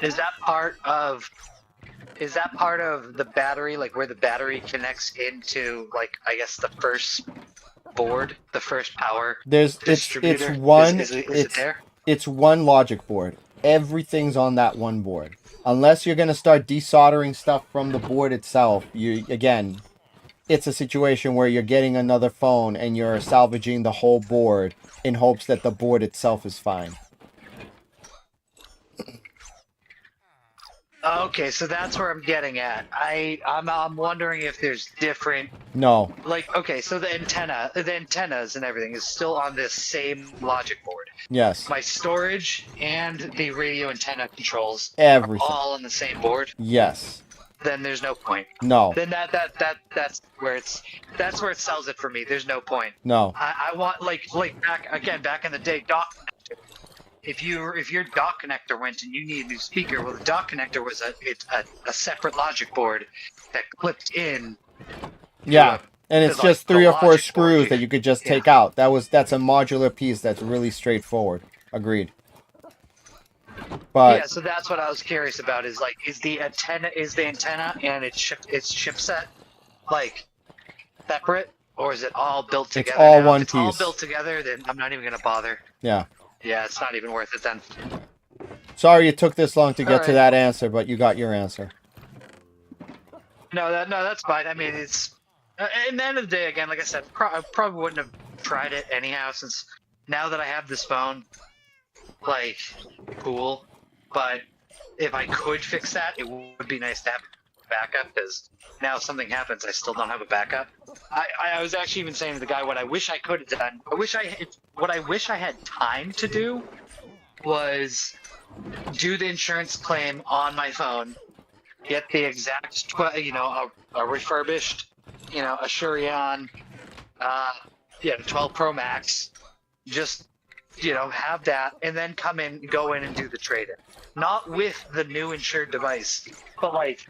Is that part of the battery, like where the battery connects into, like, I guess the first board, the first power distributor? Is it there? It's one logic board. Everything's on that one board. Unless you're going to start desoldering stuff from the board itself, it's a situation where you're getting another phone and you're salvaging the whole board in hopes that the board itself is fine. Okay, so that's where I'm getting at. I'm wondering if there's different. No. Like, okay, so the antennas and everything is still on this same logic board. Yes. My storage and the radio antenna controls Everything. are all on the same board. Yes. Then there's no point. No. Then that's where it sells it for me. There's no point. No. I want like back in the day, dock connector. If your dock connector went and you need a new speaker, well, the dock connector was a separate logic board that clipped in. Yeah. And it's just 3 or 4 screws that you could just take out. That's a modular piece that's really straightforward. Agreed. But yeah, so that's what I was curious about. Is the antenna and its chipset like separate, or is it all built together? It's all now? one If it's all piece. built together, then I'm not even gonna bother. yeah. Yeah, it's not even worth it then. Sorry it took this long to get to Alright. that answer, but you got your answer. No, that's fine. I mean, it's in the end of the day, again, like I said, I probably wouldn't have tried it anyhow, since now that I have this phone, like, cool. But if I could fix that, it would be nice to have a backup, because now if something happens, I still don't have a backup. I was actually even saying to the guy, what I wish I could have done, what I wish I had time to do was do the insurance claim on my phone, get the exact, a refurbished, a Shurion, the 12 Pro Max, just, have that, and then go in and do the trade-in. Not with the new insured device, but like,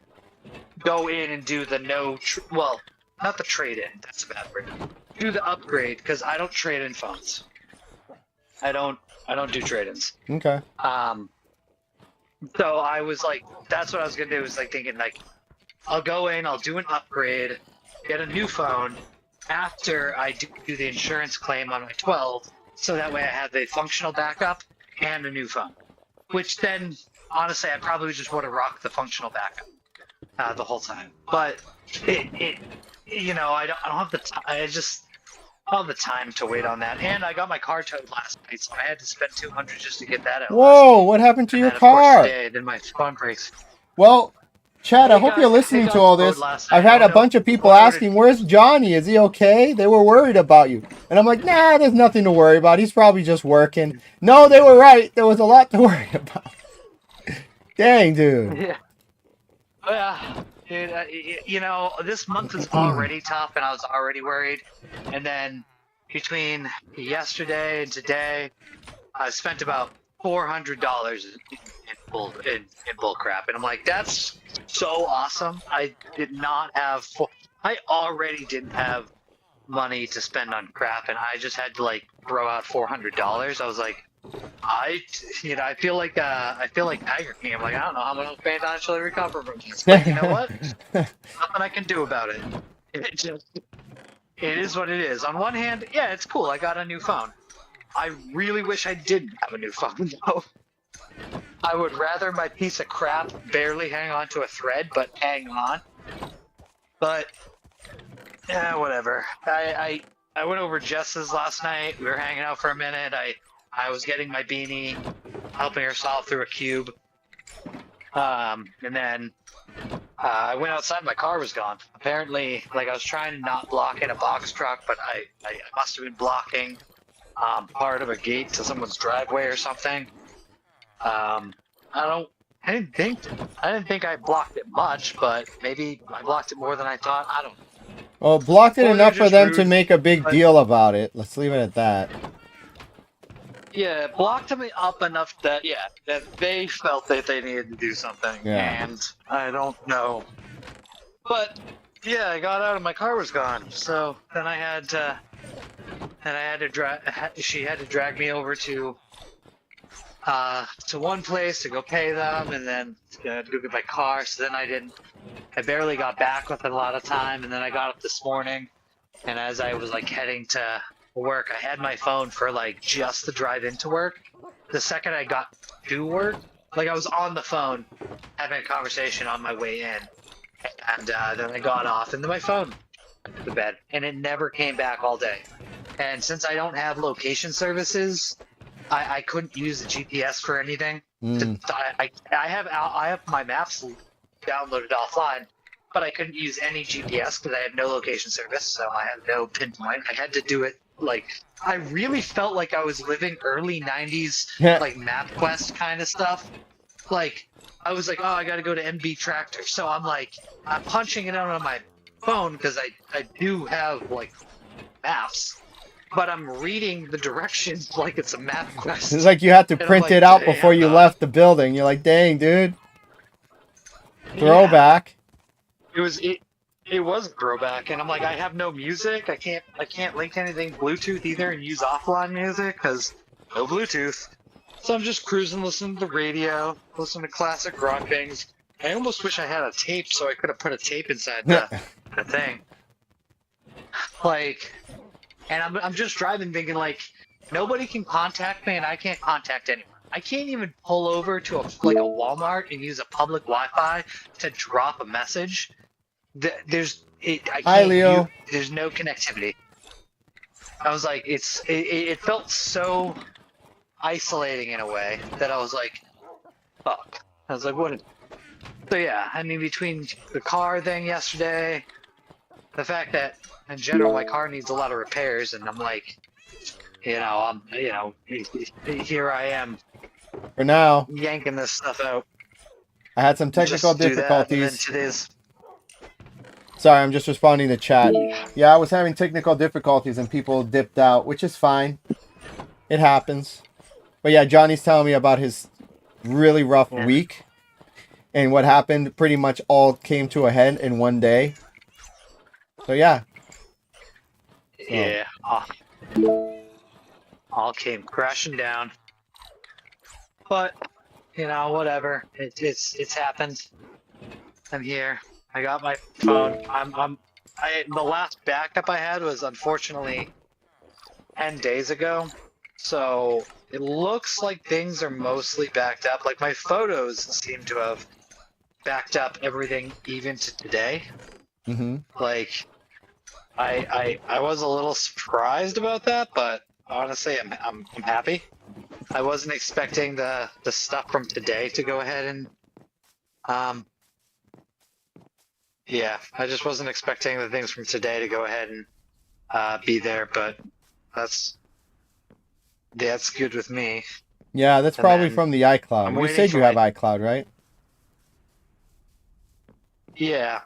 go in and do the not the trade-in, that's a bad word. Do the upgrade, because I don't trade in phones. I don't do trade-ins. Okay. So I was like, that's what I was gonna do, was like thinking like, I'll go in, I'll do an upgrade, get a new phone after I do the insurance claim on my 12, so that way I have the functional backup, and a new phone. Which then, honestly, I probably just would have rocked the functional backup the whole time. But it you know, I don't have the time. I just don't have the time to wait on that. And I got my car towed last night, so I had to spend $200 just to get that out. Whoa, what happened to And your then, of course, car? today, then my phone breaks. Well, Chad, I It hope got- you're it listening got to all towed this. last I've night. had I a bunch of people ordered- asking, where's Johnny? Is he okay? They were worried about you. And I'm like, nah, there's nothing to worry about. He's probably just working. No, they were right. There was a lot to worry about. Dang, dude. Yeah. Yeah. Dude, you know, this month is already tough, and I was already worried. And then between yesterday and today, I spent about $400 in bull crap, and I'm like, that's so awesome. I already didn't have money to spend on crap, and I just had to like throw out $400. I was like, I feel like Tiger King. I'm like, I don't know how much I'll financially recover from this, but you know what? Nothing I can do about it. It is what it is. On one hand, yeah, it's cool. I got a new phone. I really wish I didn't have a new phone, though. I would rather my piece of crap barely hang on to a thread, but hang on. But, yeah, whatever. I went over Jess's last night. We were hanging out for a minute. I was getting my beanie, helping her solve through a cube. And then I went outside, my car was gone. Apparently, like, I was trying to not block in a box truck, but I must have been blocking part of a gate to someone's driveway or something. I didn't think I blocked it much, but maybe I blocked it more than I thought. I don't know. Well, blocked it Or enough they're for just them to rude, make a big but- deal about it. Let's leave it at that. Yeah, blocked me up enough that they felt that they needed to do something, Yeah. and I don't know. But yeah, I got out and my car was gone. So then I had to drag. She had to drag me over to one place to go pay them, and then to go get my car. So then I barely got back within a lot of time, and then I got up this morning, and as I was like heading to work, I had my phone for like just to drive into work. The second I got to work, like I was on the phone having a conversation on my way in, and then I got off, and then my phone went to bed, and it never came back all day. And since I don't have location services, I couldn't use the GPS for anything. I have my maps downloaded offline, but I couldn't use any GPS because I had no location service, so I had no pinpoint. I had to do it like I really felt like I was living early 90s like MapQuest kind of stuff. Like I was like, oh, I got to go to MB Tractor, so I'm punching it out on my phone because I do have like maps, but I'm reading the directions like it's a MapQuest. It's like you had to And I'm print like, it out "Hey, before I'm you not." left the building. You're like, dang, dude. Yeah. Throwback. It was a throwback, and I'm like, I have no music. I can't link anything Bluetooth either and use offline music because no Bluetooth. So I'm just cruising, listening to the radio, listening to classic rock things. I almost wish I had a tape so I could have put a tape inside the thing. Like, and I'm just driving thinking like, nobody can contact me and I can't contact anyone. I can't even pull over to a Walmart and use a public Wi-Fi to drop a message. There's no connectivity. I was like, it felt so isolating in a way that I was like, fuck. I was like, what? So yeah, I mean, between the car thing yesterday, the fact that in general my car needs a lot of repairs, and I'm like, here I am For now, yanking this stuff out. I had some technical Just do that, and then difficulties. today's Sorry, I'm just responding to chat. Yeah, I was having technical difficulties and people dipped out, which is fine. It happens. But yeah, Johnny's telling me about his really rough week. And what happened pretty much all came to a head in one day. So yeah. yeah, all came crashing down. But whatever. It's happened. I'm here. I got my phone. The last backup I had was unfortunately 10 days ago, So it looks like things are mostly backed up. Like my photos seem to have backed up everything even to today. Mm-hmm. Like I was a little surprised about that, but honestly I'm happy. I wasn't expecting the stuff from today to go ahead and yeah, I just wasn't expecting the things from today to go ahead and be there, but that's that's good with me. Yeah, that's And probably then from the iCloud. I'm You waiting said for you have my iCloud, right? yeah.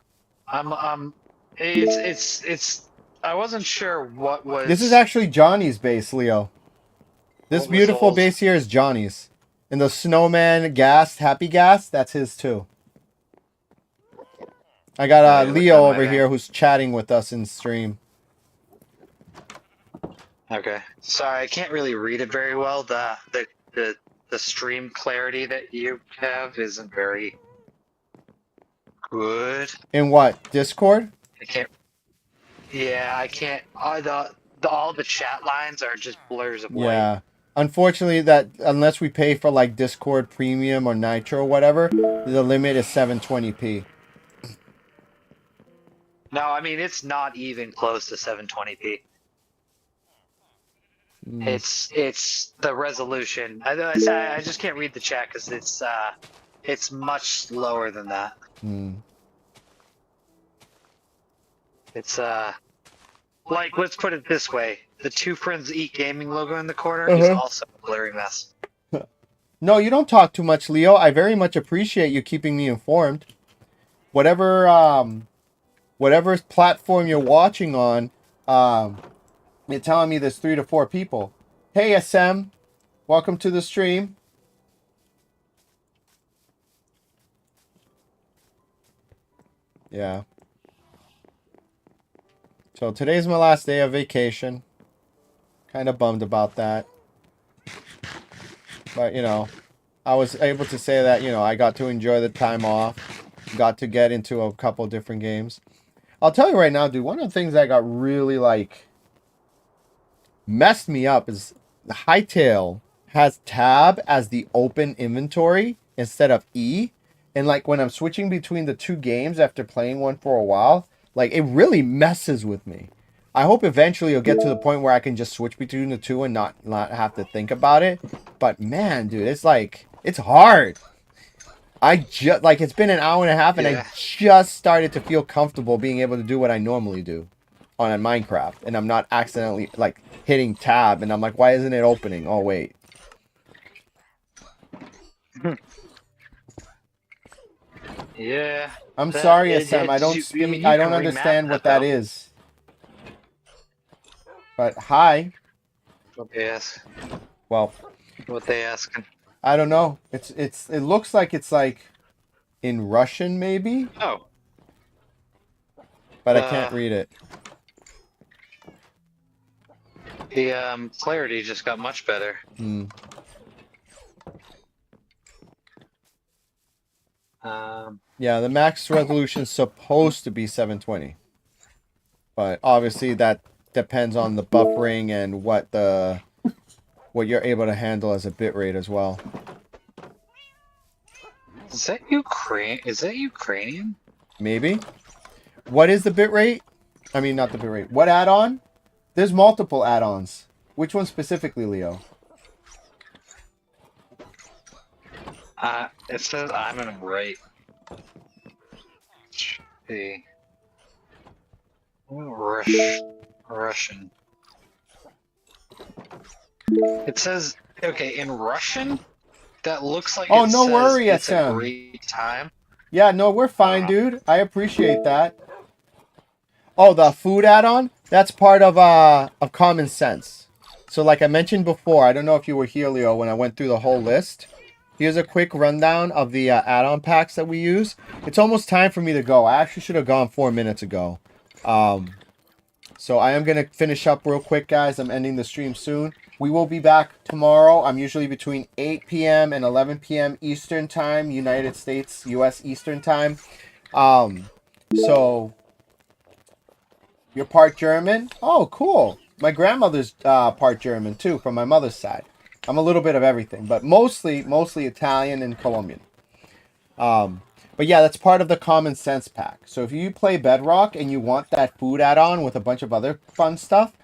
It's I wasn't sure what This is was actually Johnny's base, Leo. This what was beautiful old. base here is Johnny's. And the snowman gas, happy gas, that's his too. I got Oh, yeah, look at Leo my over van. here who's chatting with us in stream. Okay. Sorry, I can't really read it very well. The stream clarity that you have isn't very good. In what? Discord? I can't. Yeah, I can't. All the chat lines are just blurs of white. Yeah. Unfortunately, that unless we pay for like Discord Premium or Nitro or whatever, the limit is 720p. No, I mean it's not even close to 720p. It's the resolution. I just can't read the chat because it's much lower than that. It's like let's put it this way: the Two Friends Eat Gaming logo in the corner is also a blurry mess. No, you don't talk too much, Leo. I very much appreciate you keeping me informed. Whatever whatever platform you're watching on, you're telling me there's 3 to 4 people. Hey SM, welcome to the stream. Yeah. So today's my last day of vacation. Kind of bummed about that. But, you know, I was able to say that, you know, I got to enjoy the time off. Got to get into a couple different games. I'll tell you right now, dude, one of the things that got really, like, messed me up is the Hightail has tab as the open inventory instead of E. And, like, when I'm switching between the two games after playing one for a while, like, it really messes with me. I hope eventually you'll get to the point where I can just switch between the two and not have to think about it. But, man, dude, it's, like, it's hard. I just, like, it's been an hour and a half, and I just started to feel comfortable being able to do what I normally do on a Minecraft. And I'm not accidentally, like, hitting tab, and I'm like, why isn't it opening? Oh, wait. Yeah. I'm sorry, SM. I don't speak. I don't understand what that is. But hi. What they ask? Well, What they asking? I don't know. It looks like it's like in Russian maybe, Oh. but I can't read it. The clarity just got much better. Yeah, the max resolution is supposed to be 720, but obviously that depends on the buffering and what you're able to handle as a bitrate as well. Is that Ukraine? Is that Ukrainian? Maybe. What is the bitrate? I mean, not the bitrate. What add-on? There's multiple add-ons. Which one specifically, Leo? It says I'm gonna write. The Russian. It says okay in Russian. That looks like Oh, it no says worry, it's SM. a great time. Yeah, no, we're fine, dude. I appreciate that. Oh, the food add-on? That's part of Common Sense. So like I mentioned before, I don't know if you were here, Leo, when I went through the whole list. Here's a quick rundown of the add-on packs that we use. It's almost time for me to go. I actually should have gone 4 minutes ago. So I am going to finish up real quick, guys. I'm ending the stream soon. We will be back tomorrow. I'm usually between 8 p.m. and 11 p.m. Eastern Time, United States, U.S. Eastern Time. So, you're part German? Oh, cool. My grandmother's part German too, from my mother's side. I'm a little bit of everything, but mostly Italian and Colombian. But yeah, that's part of the common sense pack. So if you play Bedrock and you want that food add-on with a bunch of other fun stuff,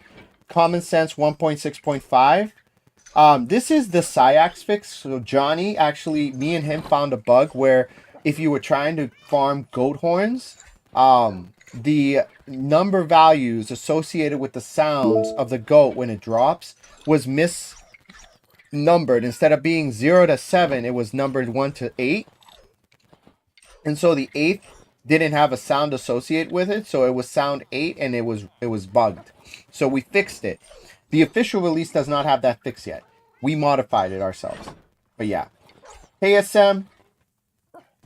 Common Sense 1.6.5. This is the Syax fix. So Johnny, actually, me and him found a bug where if you were trying to farm goat horns, the number values associated with the sounds of the goat when it drops was misnumbered. Instead of being 0 to 7, it was numbered 1 to 8. And so the 8th didn't have a sound associated with it, so it was sound 8 and it was bugged. So we fixed it. The official release does not have that fix yet. We modified it ourselves. But yeah. Hey SM,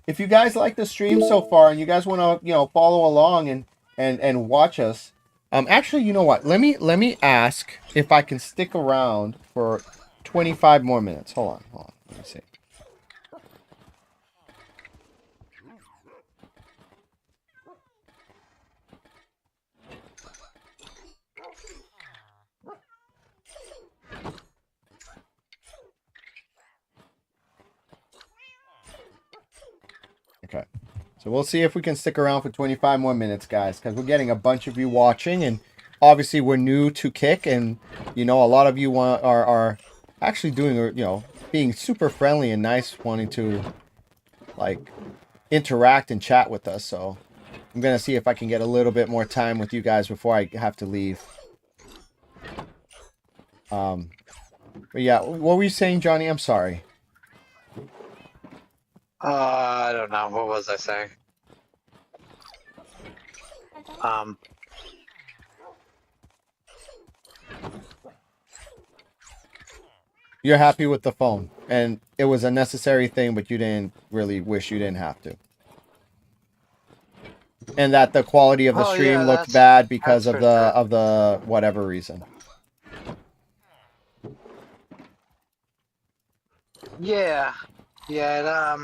if you guys like the stream so far and you guys want to, follow along and watch us, actually, you know what? Let me ask if I can stick around for 25 more minutes. Hold on. Let me see. Okay. So we'll see if we can stick around for 25 more minutes, guys, because we're getting a bunch of you watching, and obviously we're new to Kick, and, a lot of you are actually doing, being super friendly and nice, wanting to, like, interact and chat with us. So I'm going to see if I can get a little bit more time with you guys before I have to leave. But yeah, what were you saying, Johnny? I'm sorry. I don't know. What was I saying? You're happy with the phone, and it was a necessary thing, but you didn't really wish you didn't have to. And that the quality of the stream looked bad because of the whatever reason. Yeah. Yeah,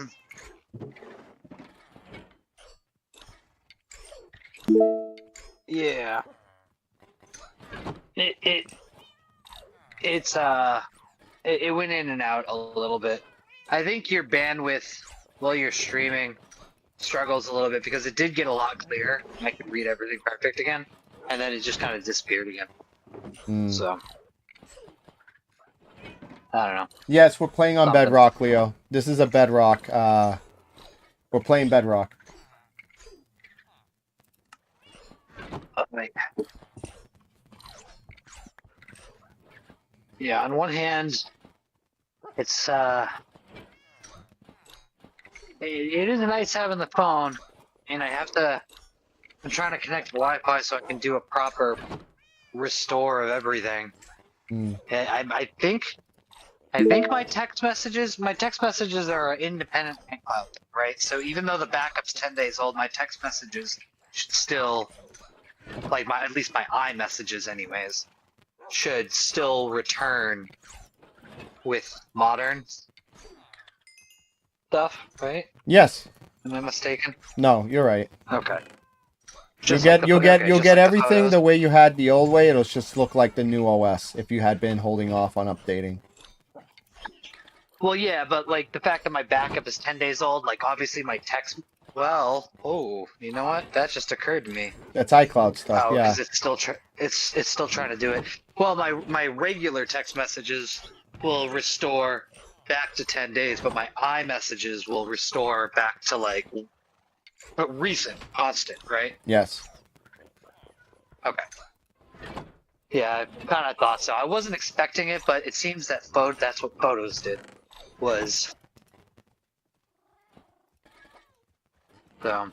yeah. It went in and out a little bit. I think your bandwidth while you're streaming struggles a little bit because it did get a lot clearer. I could read everything perfect again, and then it just kind of disappeared again. So I don't know. Yes, we're playing on Bedrock, Leo. This is a Bedrock. We're playing Bedrock. Yeah, on one hand, it's it is nice having the phone, and I'm trying to connect to Wi-Fi so I can do a proper restore of everything. I think my text messages are independent, right? So even though the backup's 10 days old, my text messages should still, like at least my iMessages anyways, should still return with modern stuff, right? Yes. Am I mistaken? No, you're right. Okay. You'll get everything the way you had the old way. It'll just look like the new OS if you had been holding off on updating. Well, yeah, but like the fact that my backup is 10 days old, like obviously my text. Well, you know what? That just occurred to me. That's iCloud stuff. Yeah. Because it's still trying to do it. Well, my regular text messages will restore back to 10 days, but my iMessages will restore back to like recent, constant, right? Yes. Okay. Yeah, I kind of thought so. I wasn't expecting it, but it seems that that's what Photos did. Was so.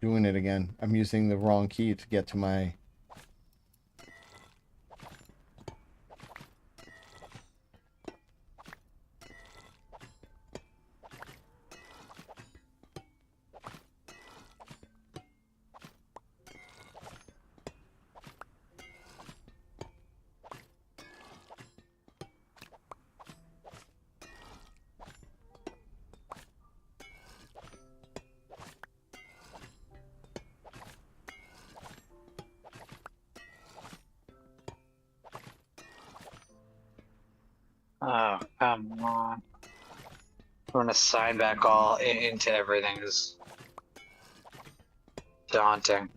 doing it again. I'm using the wrong key to get to my... Oh, come on. I'm gonna sign back all into everything is daunting.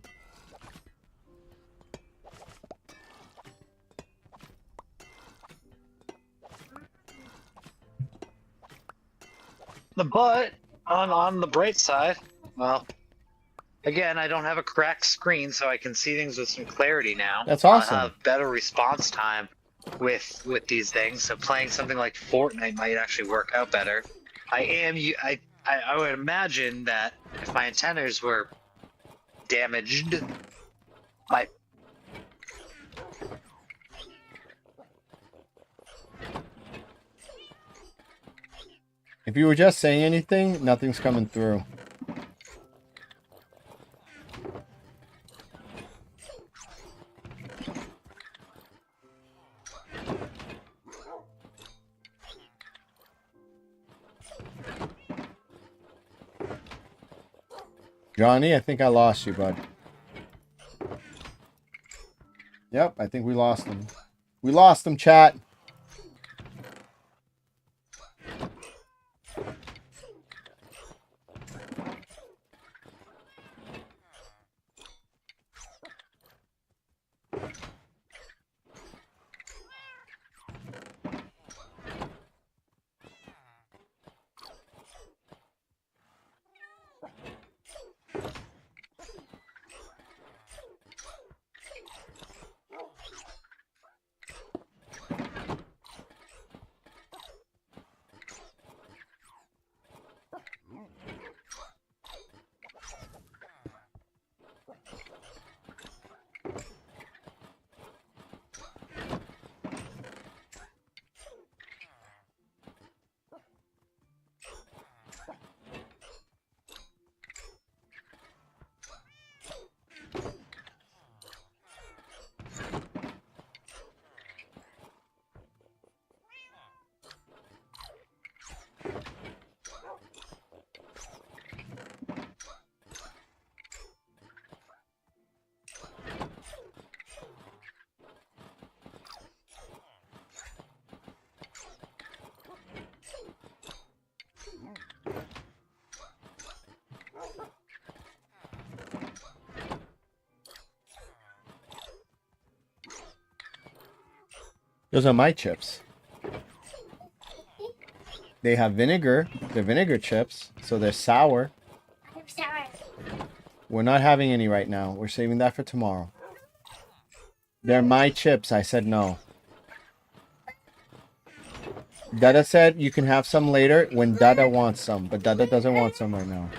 But on the bright side, well, again, I don't have a cracked screen, so I can see things with some clarity now. That's awesome. I'll have better response time with these things. So playing something like Fortnite might actually work out better. I would imagine that if my antennas were damaged, my If you were just saying anything, nothing's coming through. Johnny, I think I lost you, bud. Yep, I think we lost him. We lost him, chat. Those are my chips. They have vinegar. They're vinegar chips, so they're sour. I'm sorry. We're not having any right now. We're saving that for tomorrow. They're my chips. I said no. Dada said you can have some later when Dada wants some, but Dada doesn't want some right now.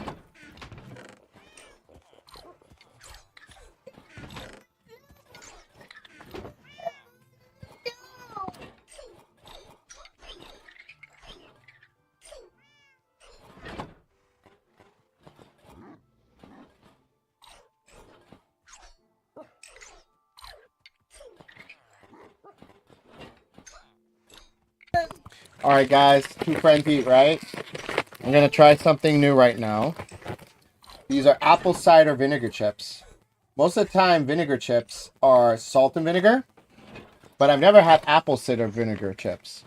Alright guys, two friends eat, right? I'm gonna try something new right now. These are apple cider vinegar chips. Most of the time vinegar chips are salt and vinegar, but I've never had apple cider vinegar chips.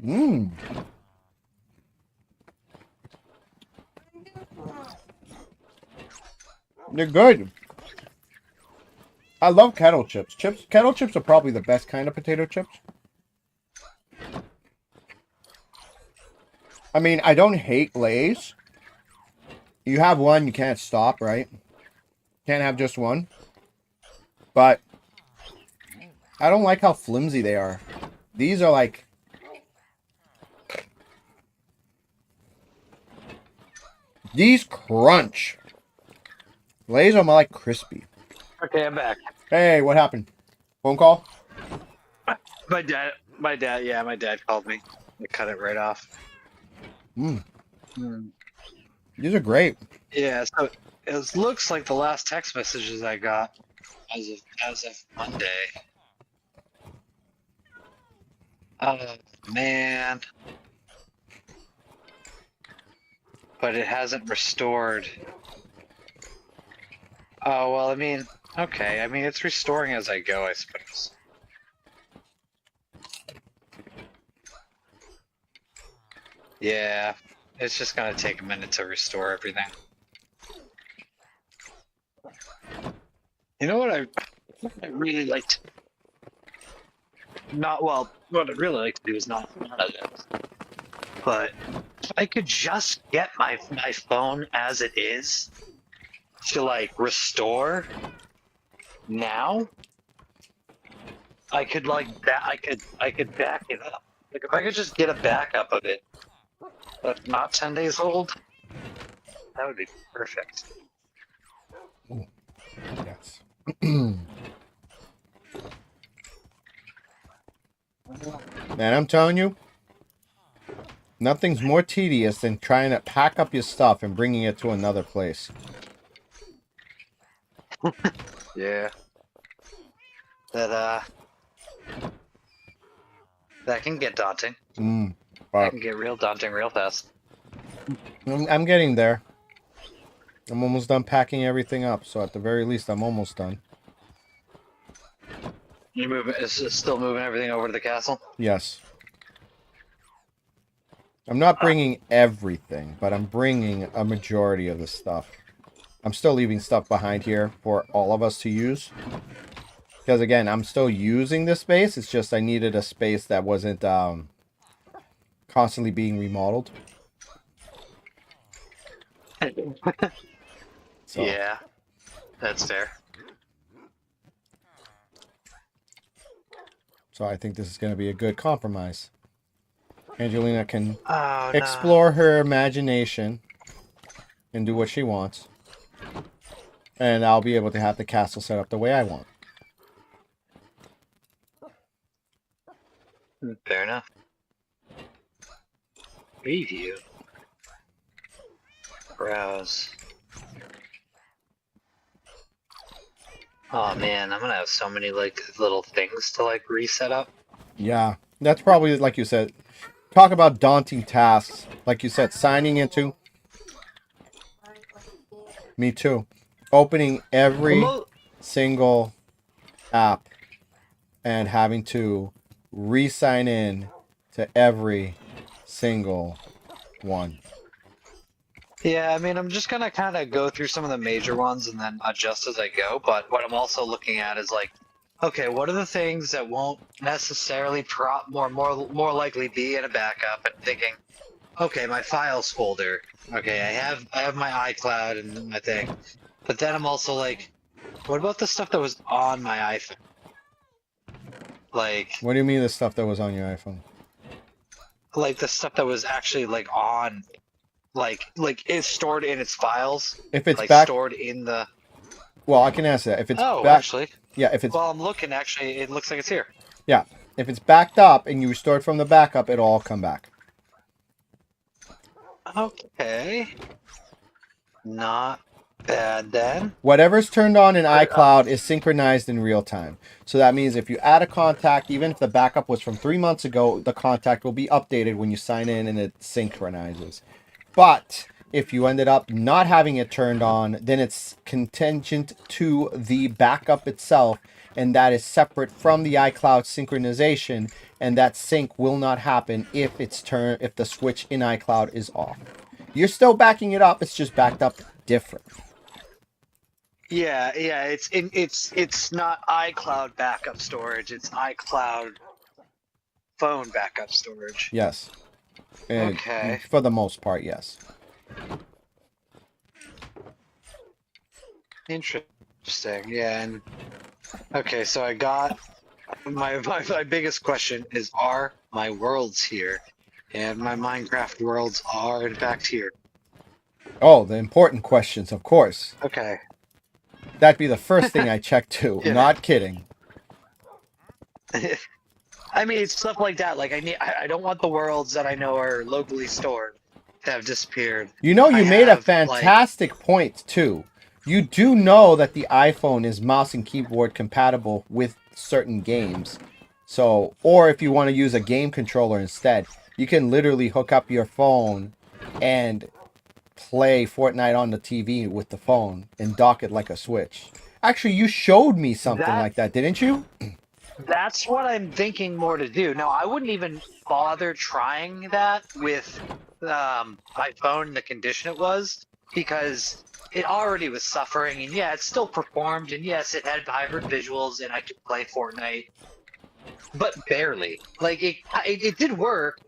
Mmm. They're good. I love kettle chips. Kettle chips are probably the best kind of potato chips. I mean, I don't hate Lay's. You have one, you can't stop, right? Can't have just one. But I don't like how flimsy they are. These are like... These crunch. Lay's are more like crispy. Okay, I'm back. Hey, what happened? Phone call? My dad called me. I cut it right off. Mm, Hmm. these are great. Yeah, so it looks like the last text messages I got as of Monday. Oh man. But it hasn't restored. Oh well, I mean, okay. I mean, it's restoring as I go, I suppose. Yeah, it's just gonna take a minute to restore everything. You know what I really like to not well, what I'd really like to do is not this. But if I could just get my phone as it is to like restore now, I could like that I could back it up. Like if I could just get a backup of it that's not 10 days old, that would be perfect. Yes. Man, I'm telling you, nothing's more tedious than trying to pack up your stuff and bringing it to another place. Yeah. That can get daunting. That But can get real daunting real fast. I'm getting there. I'm almost done packing everything up, so at the very least, I'm almost done. You moving? Is it still moving everything over to the castle? Yes. I'm not bringing everything, but I'm bringing a majority of the stuff. I'm still leaving stuff behind here for all of us to use. Because again, I'm still using this space. It's just I needed a space that wasn't constantly being remodeled. So. Yeah, that's fair. So I think this is going to be a good compromise. Angelina can Oh, explore her imagination and do what she wants. And I'll be able to have the castle set up the way I want. No. Fair enough. Preview. Browse. Oh man, I'm gonna have so many like little things to like reset up. Yeah, that's probably, like you said, talk about daunting tasks. Like you said, signing into. Me too. Opening every single app and having to re-sign in to every single one. Yeah, I mean, I'm just gonna kind of go through some of the major ones and then adjust as I go. But what I'm also looking at is like, okay, what are the things that won't necessarily more likely be in a backup? And thinking, okay, my files folder. Okay, I have my iCloud and my thing. But then I'm also like, what about the stuff that was on my iPhone? Like, What do you mean the stuff that was on your iPhone? like the stuff that was actually like on, like is stored in its files. If it's like back, stored in the. well, I can answer that. If it's Oh, back, actually. yeah. If it's Well, I'm looking. Actually, it looks like it's here. yeah, if it's backed up and you restore it from the backup, it'll all come back. Okay. Not bad then. Whatever's turned on in iCloud is synchronized in real time. So that means if you add a contact, even if the backup was from 3 months ago, the contact will be updated when you sign in and it synchronizes. But if you ended up not having it turned on, then it's contingent to the backup itself, and that is separate from the iCloud synchronization, and that sync will not happen if if the switch in iCloud is off. You're still backing it up, it's just backed up different. Yeah, it's not iCloud backup storage. It's iCloud phone backup storage. Yes. And Okay. for the most part, yes. Interesting. Yeah. And okay, so I got my biggest question is: are my worlds here? And my Minecraft worlds are in fact here. Oh, the important questions, of course. Okay. That'd be the first thing I check too. Yeah. Not kidding. I mean, it's stuff like that. Like I don't want the worlds that I know are locally stored to have disappeared. You know, you I made a have, fantastic point too. You do know that the iPhone is mouse and keyboard compatible with certain games. So, or if you want to use a game controller instead, you can literally hook up your phone and play Fortnite on the TV with the phone and dock it like a Switch. Actually, you showed me something like that, didn't you? That's what I'm thinking more to do. No, I wouldn't even bother trying that with my phone in the condition it was, because it already was suffering, and yeah, it still performed, and yes, it had hybrid visuals, and I could play Fortnite, but barely. Like it did work,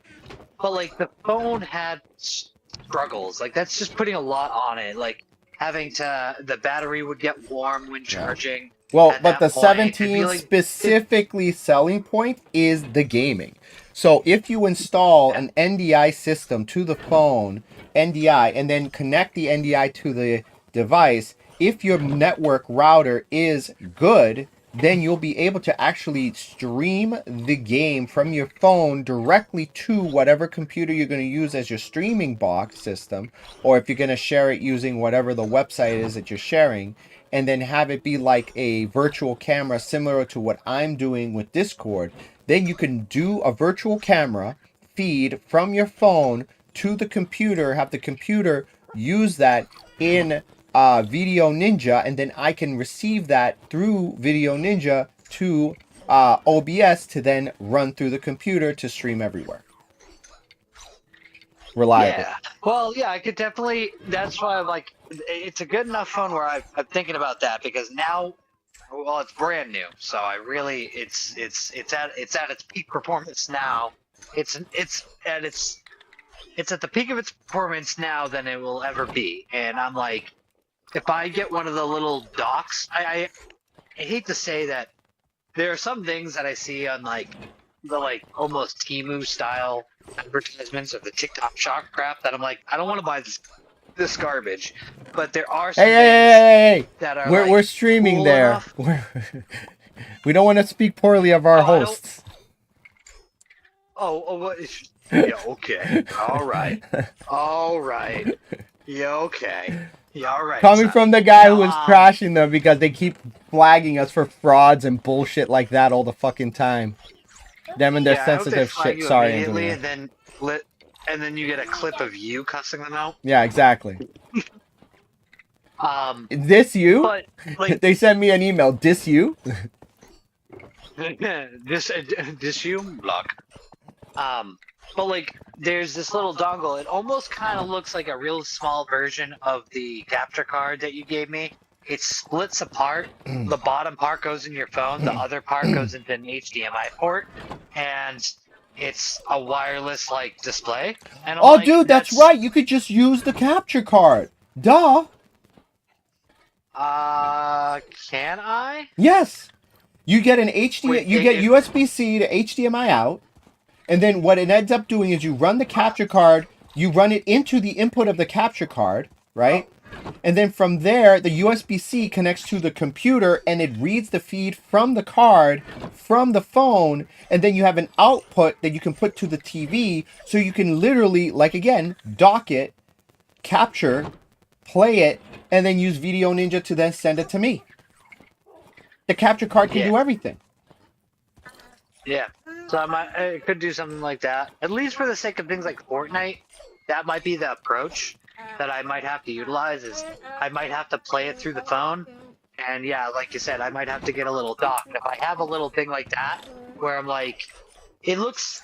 but like the phone had struggles. Like that's just putting a lot on it. Like having to, the battery would get warm when charging. Well, At but that the point, it'd 17 be like- specifically selling point is the gaming. So if you install an NDI system to the phone, NDI, and then connect the NDI to the device, if your network router is good, then you'll be able to actually stream the game from your phone directly to whatever computer you're going to use as your streaming box system, or if you're going to share it using whatever the website is that you're sharing, and then have it be like a virtual camera similar to what I'm doing with Discord. Then you can do a virtual camera feed from your phone to the computer, have the computer use that in Video Ninja, and then I can receive that through Video Ninja to OBS to then run through the computer to stream everywhere. Reliable. Yeah. Well, yeah, I could definitely. That's why I'm like, it's a good enough phone where I'm thinking about that, because now, well, it's brand new, so I really, it's at its peak performance now. It's at the peak of its performance now than it will ever be, and I'm like, if I get one of the little docks, I hate to say that there are some things that I see on like the like almost Temu style advertisements of the TikTok shop crap that I'm like, I don't want to buy this garbage, but there are some things Hey! that are We're streaming cool there. enough. We don't want to speak poorly of our hosts. What is, yeah, okay, all right, yeah, okay. Yeah, all right. Coming from the guy who was No, crashing them because they keep flagging us for frauds and bullshit like that all the fucking time. Them and their yeah, I hope they sensitive flag shit. you Sorry, immediately, Antonio. and then you get a clip of you cussing them out. Yeah, exactly. But This you? like They sent me an email. This you? this you block. But like there's this little dongle. It almost kind of looks like a real small version of the capture card that you gave me. It splits apart. The bottom part goes in your phone. The other part goes into an HDMI port, and it's a wireless like display. And I'm Oh, like, dude, that's right. You could just use the capture card. Duh. Can I? Yes. You get an HD. Wait, You get USB-C to HDMI out, and then what it ends up doing is you run the capture card. You run it into the input of the capture card, right? And then from there, the USB-C connects to the computer, and it reads the feed from the card, from the phone, and then you have an output that you can put to the TV, so you can literally, like again, dock it, capture, play it, and then use Video Ninja to then send it to me. The capture card can do everything. Yeah. So I could do something like that. At least for the sake of things like Fortnite, that might be the approach that I might have to utilize. Is I might have to play it through the phone, and yeah, like you said, I might have to get a little dock. And if I have a little thing like that, where I'm like, it looks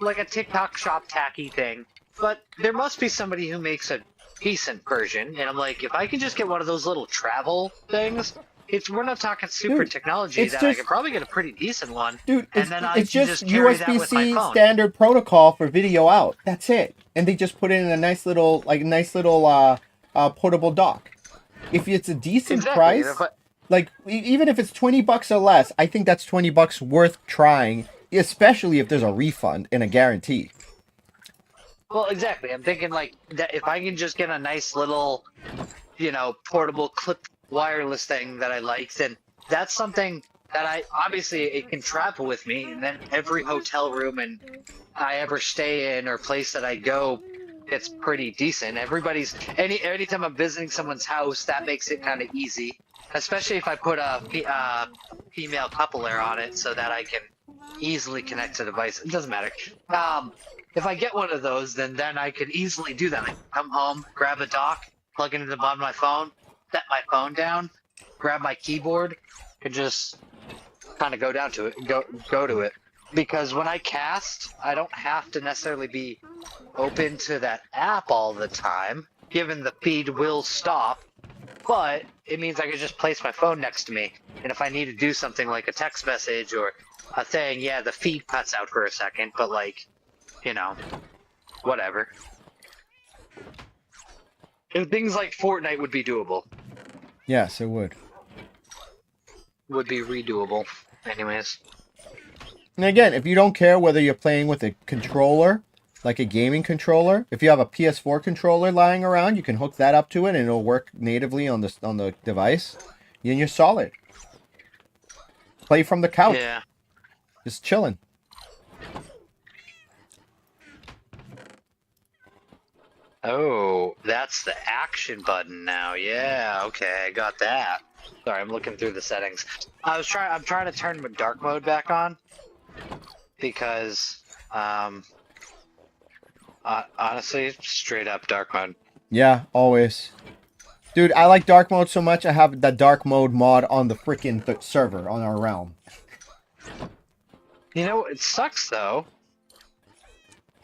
like a TikTok shop tacky thing, but there must be somebody who makes a decent version. And I'm like, if I can just get one of those little travel things. We're not talking super technology. I could probably get a pretty decent one. Dude, and then I it's can just carry that with my USB-C phone. standard protocol for video out. That's it. And they just put it in a nice little portable dock. If it's a decent price, like even if it's $20 or less, I think that's $20 worth trying, especially if there's a refund and a guarantee. Well, exactly. I'm thinking like that if I can just get a nice little, portable clip wireless thing that I like, then that's something that I obviously it can travel with me, and then every hotel room and I ever stay in or place that I go, it's pretty decent. Anytime I'm visiting someone's house, that makes it kind of easy, especially if I put a female coupler on it so that I can easily connect to the device. It doesn't matter. If I get one of those, then I could easily do that. I can come home, grab a dock, plug it into the bottom of my phone, set my phone down, grab my keyboard, and just kind of go to it. Because when I cast, I don't have to necessarily be open to that app all the time, given the feed will stop, but it means I can just place my phone next to me, and if I need to do something like a text message or a thing, yeah, the feed cuts out for a second, but like, whatever. And things like Fortnite would be doable. Yes, it would. Would be redoable. Anyways. And again, if you don't care whether you're playing with a controller, like a gaming controller, if you have a PS4 controller lying around, you can hook that up to it and it'll work natively on the device. And you're solid. Play from the couch. Yeah. Just chilling. Oh, that's the action button now. Yeah, okay, I got that. Sorry, I'm looking through the settings. I'm trying to turn my dark mode back on because honestly, straight up dark mode. Yeah, always. Dude, I like dark mode so much I have the dark mode mod on the freaking server on our realm. You know, it sucks though.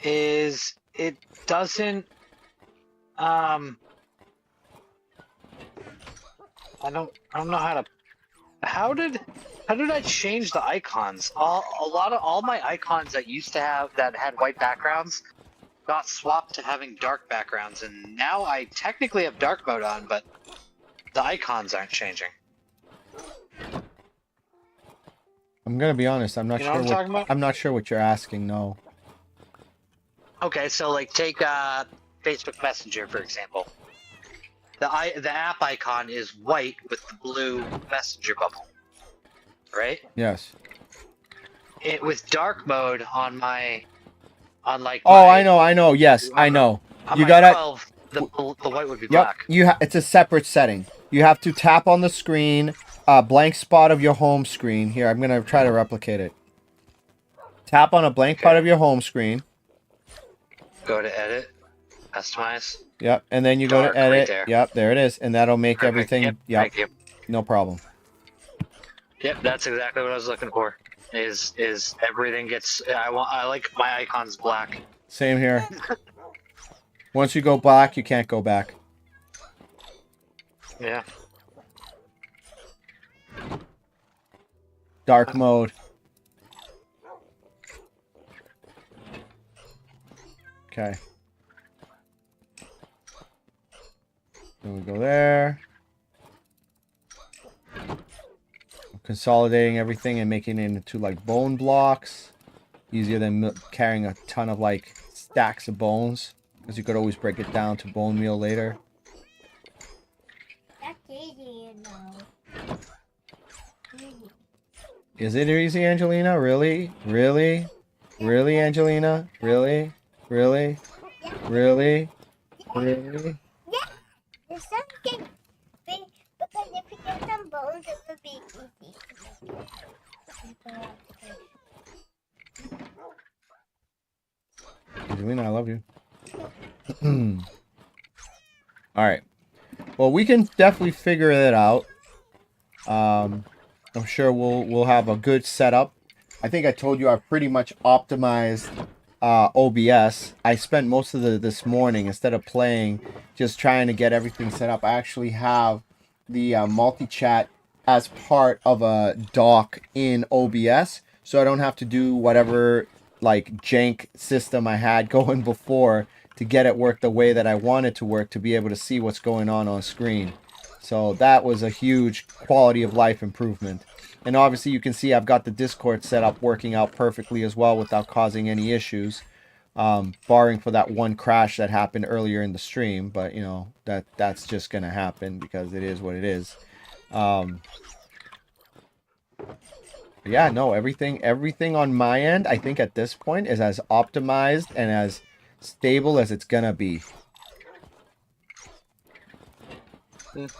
Is it doesn't I don't know how did I change the icons? All my icons that used to have that had white backgrounds got swapped to having dark backgrounds, and now I technically have dark mode on, but the icons aren't changing. I'm gonna be honest, I'm not You know what I'm talking about? I'm not sure what you're asking, no. Okay, so like take Facebook Messenger for example. The app icon is white with the blue messenger bubble, right? Yes. With dark mode on my I know. Yes, I know. On You my gotta. 12, the white would be Yep. black. It's a separate setting. You have to tap on the screen, blank spot of your home screen. Here, I'm gonna try to replicate it. Tap on a blank part of your home screen. Go to edit, customize. Yep, and then you go Dark to edit. right there. Yep, there it is, and that'll make Perfect. everything. Yep, Thank you. no problem. Yep, that's exactly what I was looking for. Is everything gets? I like my icons black. Same here. Once you go black, you can't go back. Yeah. Dark mode. Okay. Then we go there. Consolidating everything and making it into like bone blocks. Easier than carrying a ton of like stacks of bones, because you could always break it down to bone meal later. That's easy, you know. Is it easy, Angelina? Really? Really? Really, Angelina? Really? Really? Really? Really? There's something big, because if you get some bones, it would be easy. Angelina, I love you. Alright. Well, we can definitely figure it out. I'm sure we'll have a good setup. I think I told you I've pretty much optimized OBS. I spent most of this morning, instead of playing, just trying to get everything set up. I actually have the multi-chat as part of a dock in OBS, so I don't have to do whatever like jank system I had going before to get it work the way that I want it to work, to be able to see what's going on screen. So that was a huge quality of life improvement. And obviously you can see I've got the Discord set up working out perfectly as well without causing any issues. barring for that one crash that happened earlier in the stream. But you know that's just gonna happen because it is what it is. Yeah, no, everything on my end, I think at this point is as optimized and as stable as it's gonna be.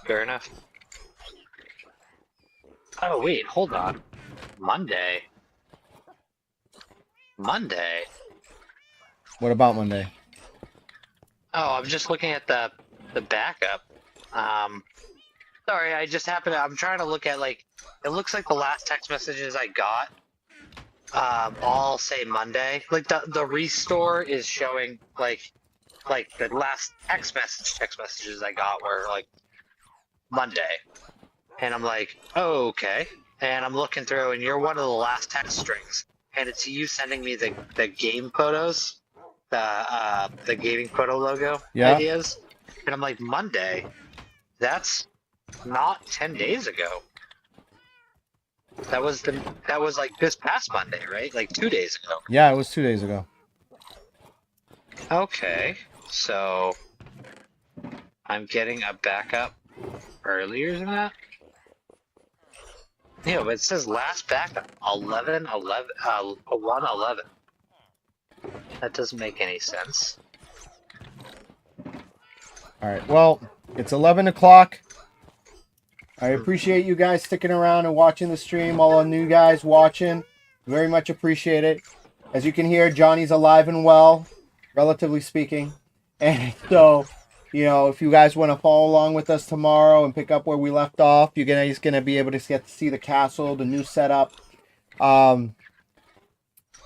Fair enough. Oh wait, hold on. Monday. Monday. What about Monday? Oh, I'm just looking at the backup. Sorry, I just happened to, I'm trying to look at like, it looks like the last text messages I got all say Monday. Like the restore is showing like the last text messages I got were like Monday. And I'm like, oh, okay. And I'm looking through and you're one of the last text strings. And it's you sending me the game photos, the gaming photo logo ideas. And I'm like, Monday? That's not 10 days ago. That was like this past Monday, right? Like 2 days ago. Yeah, it was 2 days ago. Okay, so I'm getting a backup earlier than that. Yeah, but it says last backup 1/11. That doesn't make any sense. All right, well, it's 11 o'clock. I appreciate you guys sticking around and watching the stream. All the new guys watching, very much appreciate it. As you can hear, Johnny's alive and well, relatively speaking. And so, you know, if you guys want to follow along with us tomorrow and pick up where we left off, you're gonna be able to get to see the castle, the new setup. And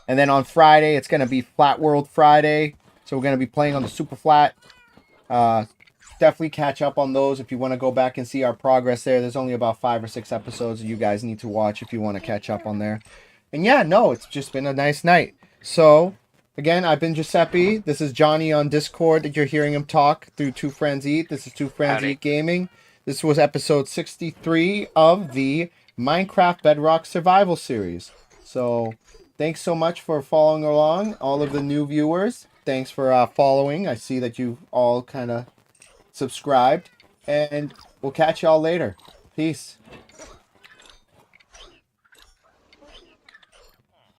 then on Friday, it's gonna be Flat World Friday. So we're gonna be playing on the Super Flat. Definitely catch up on those if you want to go back and see our progress there. There's only about 5 or 6 episodes that you guys need to watch if you want to catch up on there. And yeah, no, it's just been a nice night. So, again, I've been Giuseppe. This is Johnny on Discord that you're hearing him talk through Two Friends Eat. This is Two Friends Howdy. Eat Gaming. This was episode 63 of the Minecraft Bedrock Survival Series. So, thanks so much for following along, all of the new viewers. Thanks for following. I see that you all kind of subscribed, and we'll catch y'all later. Peace.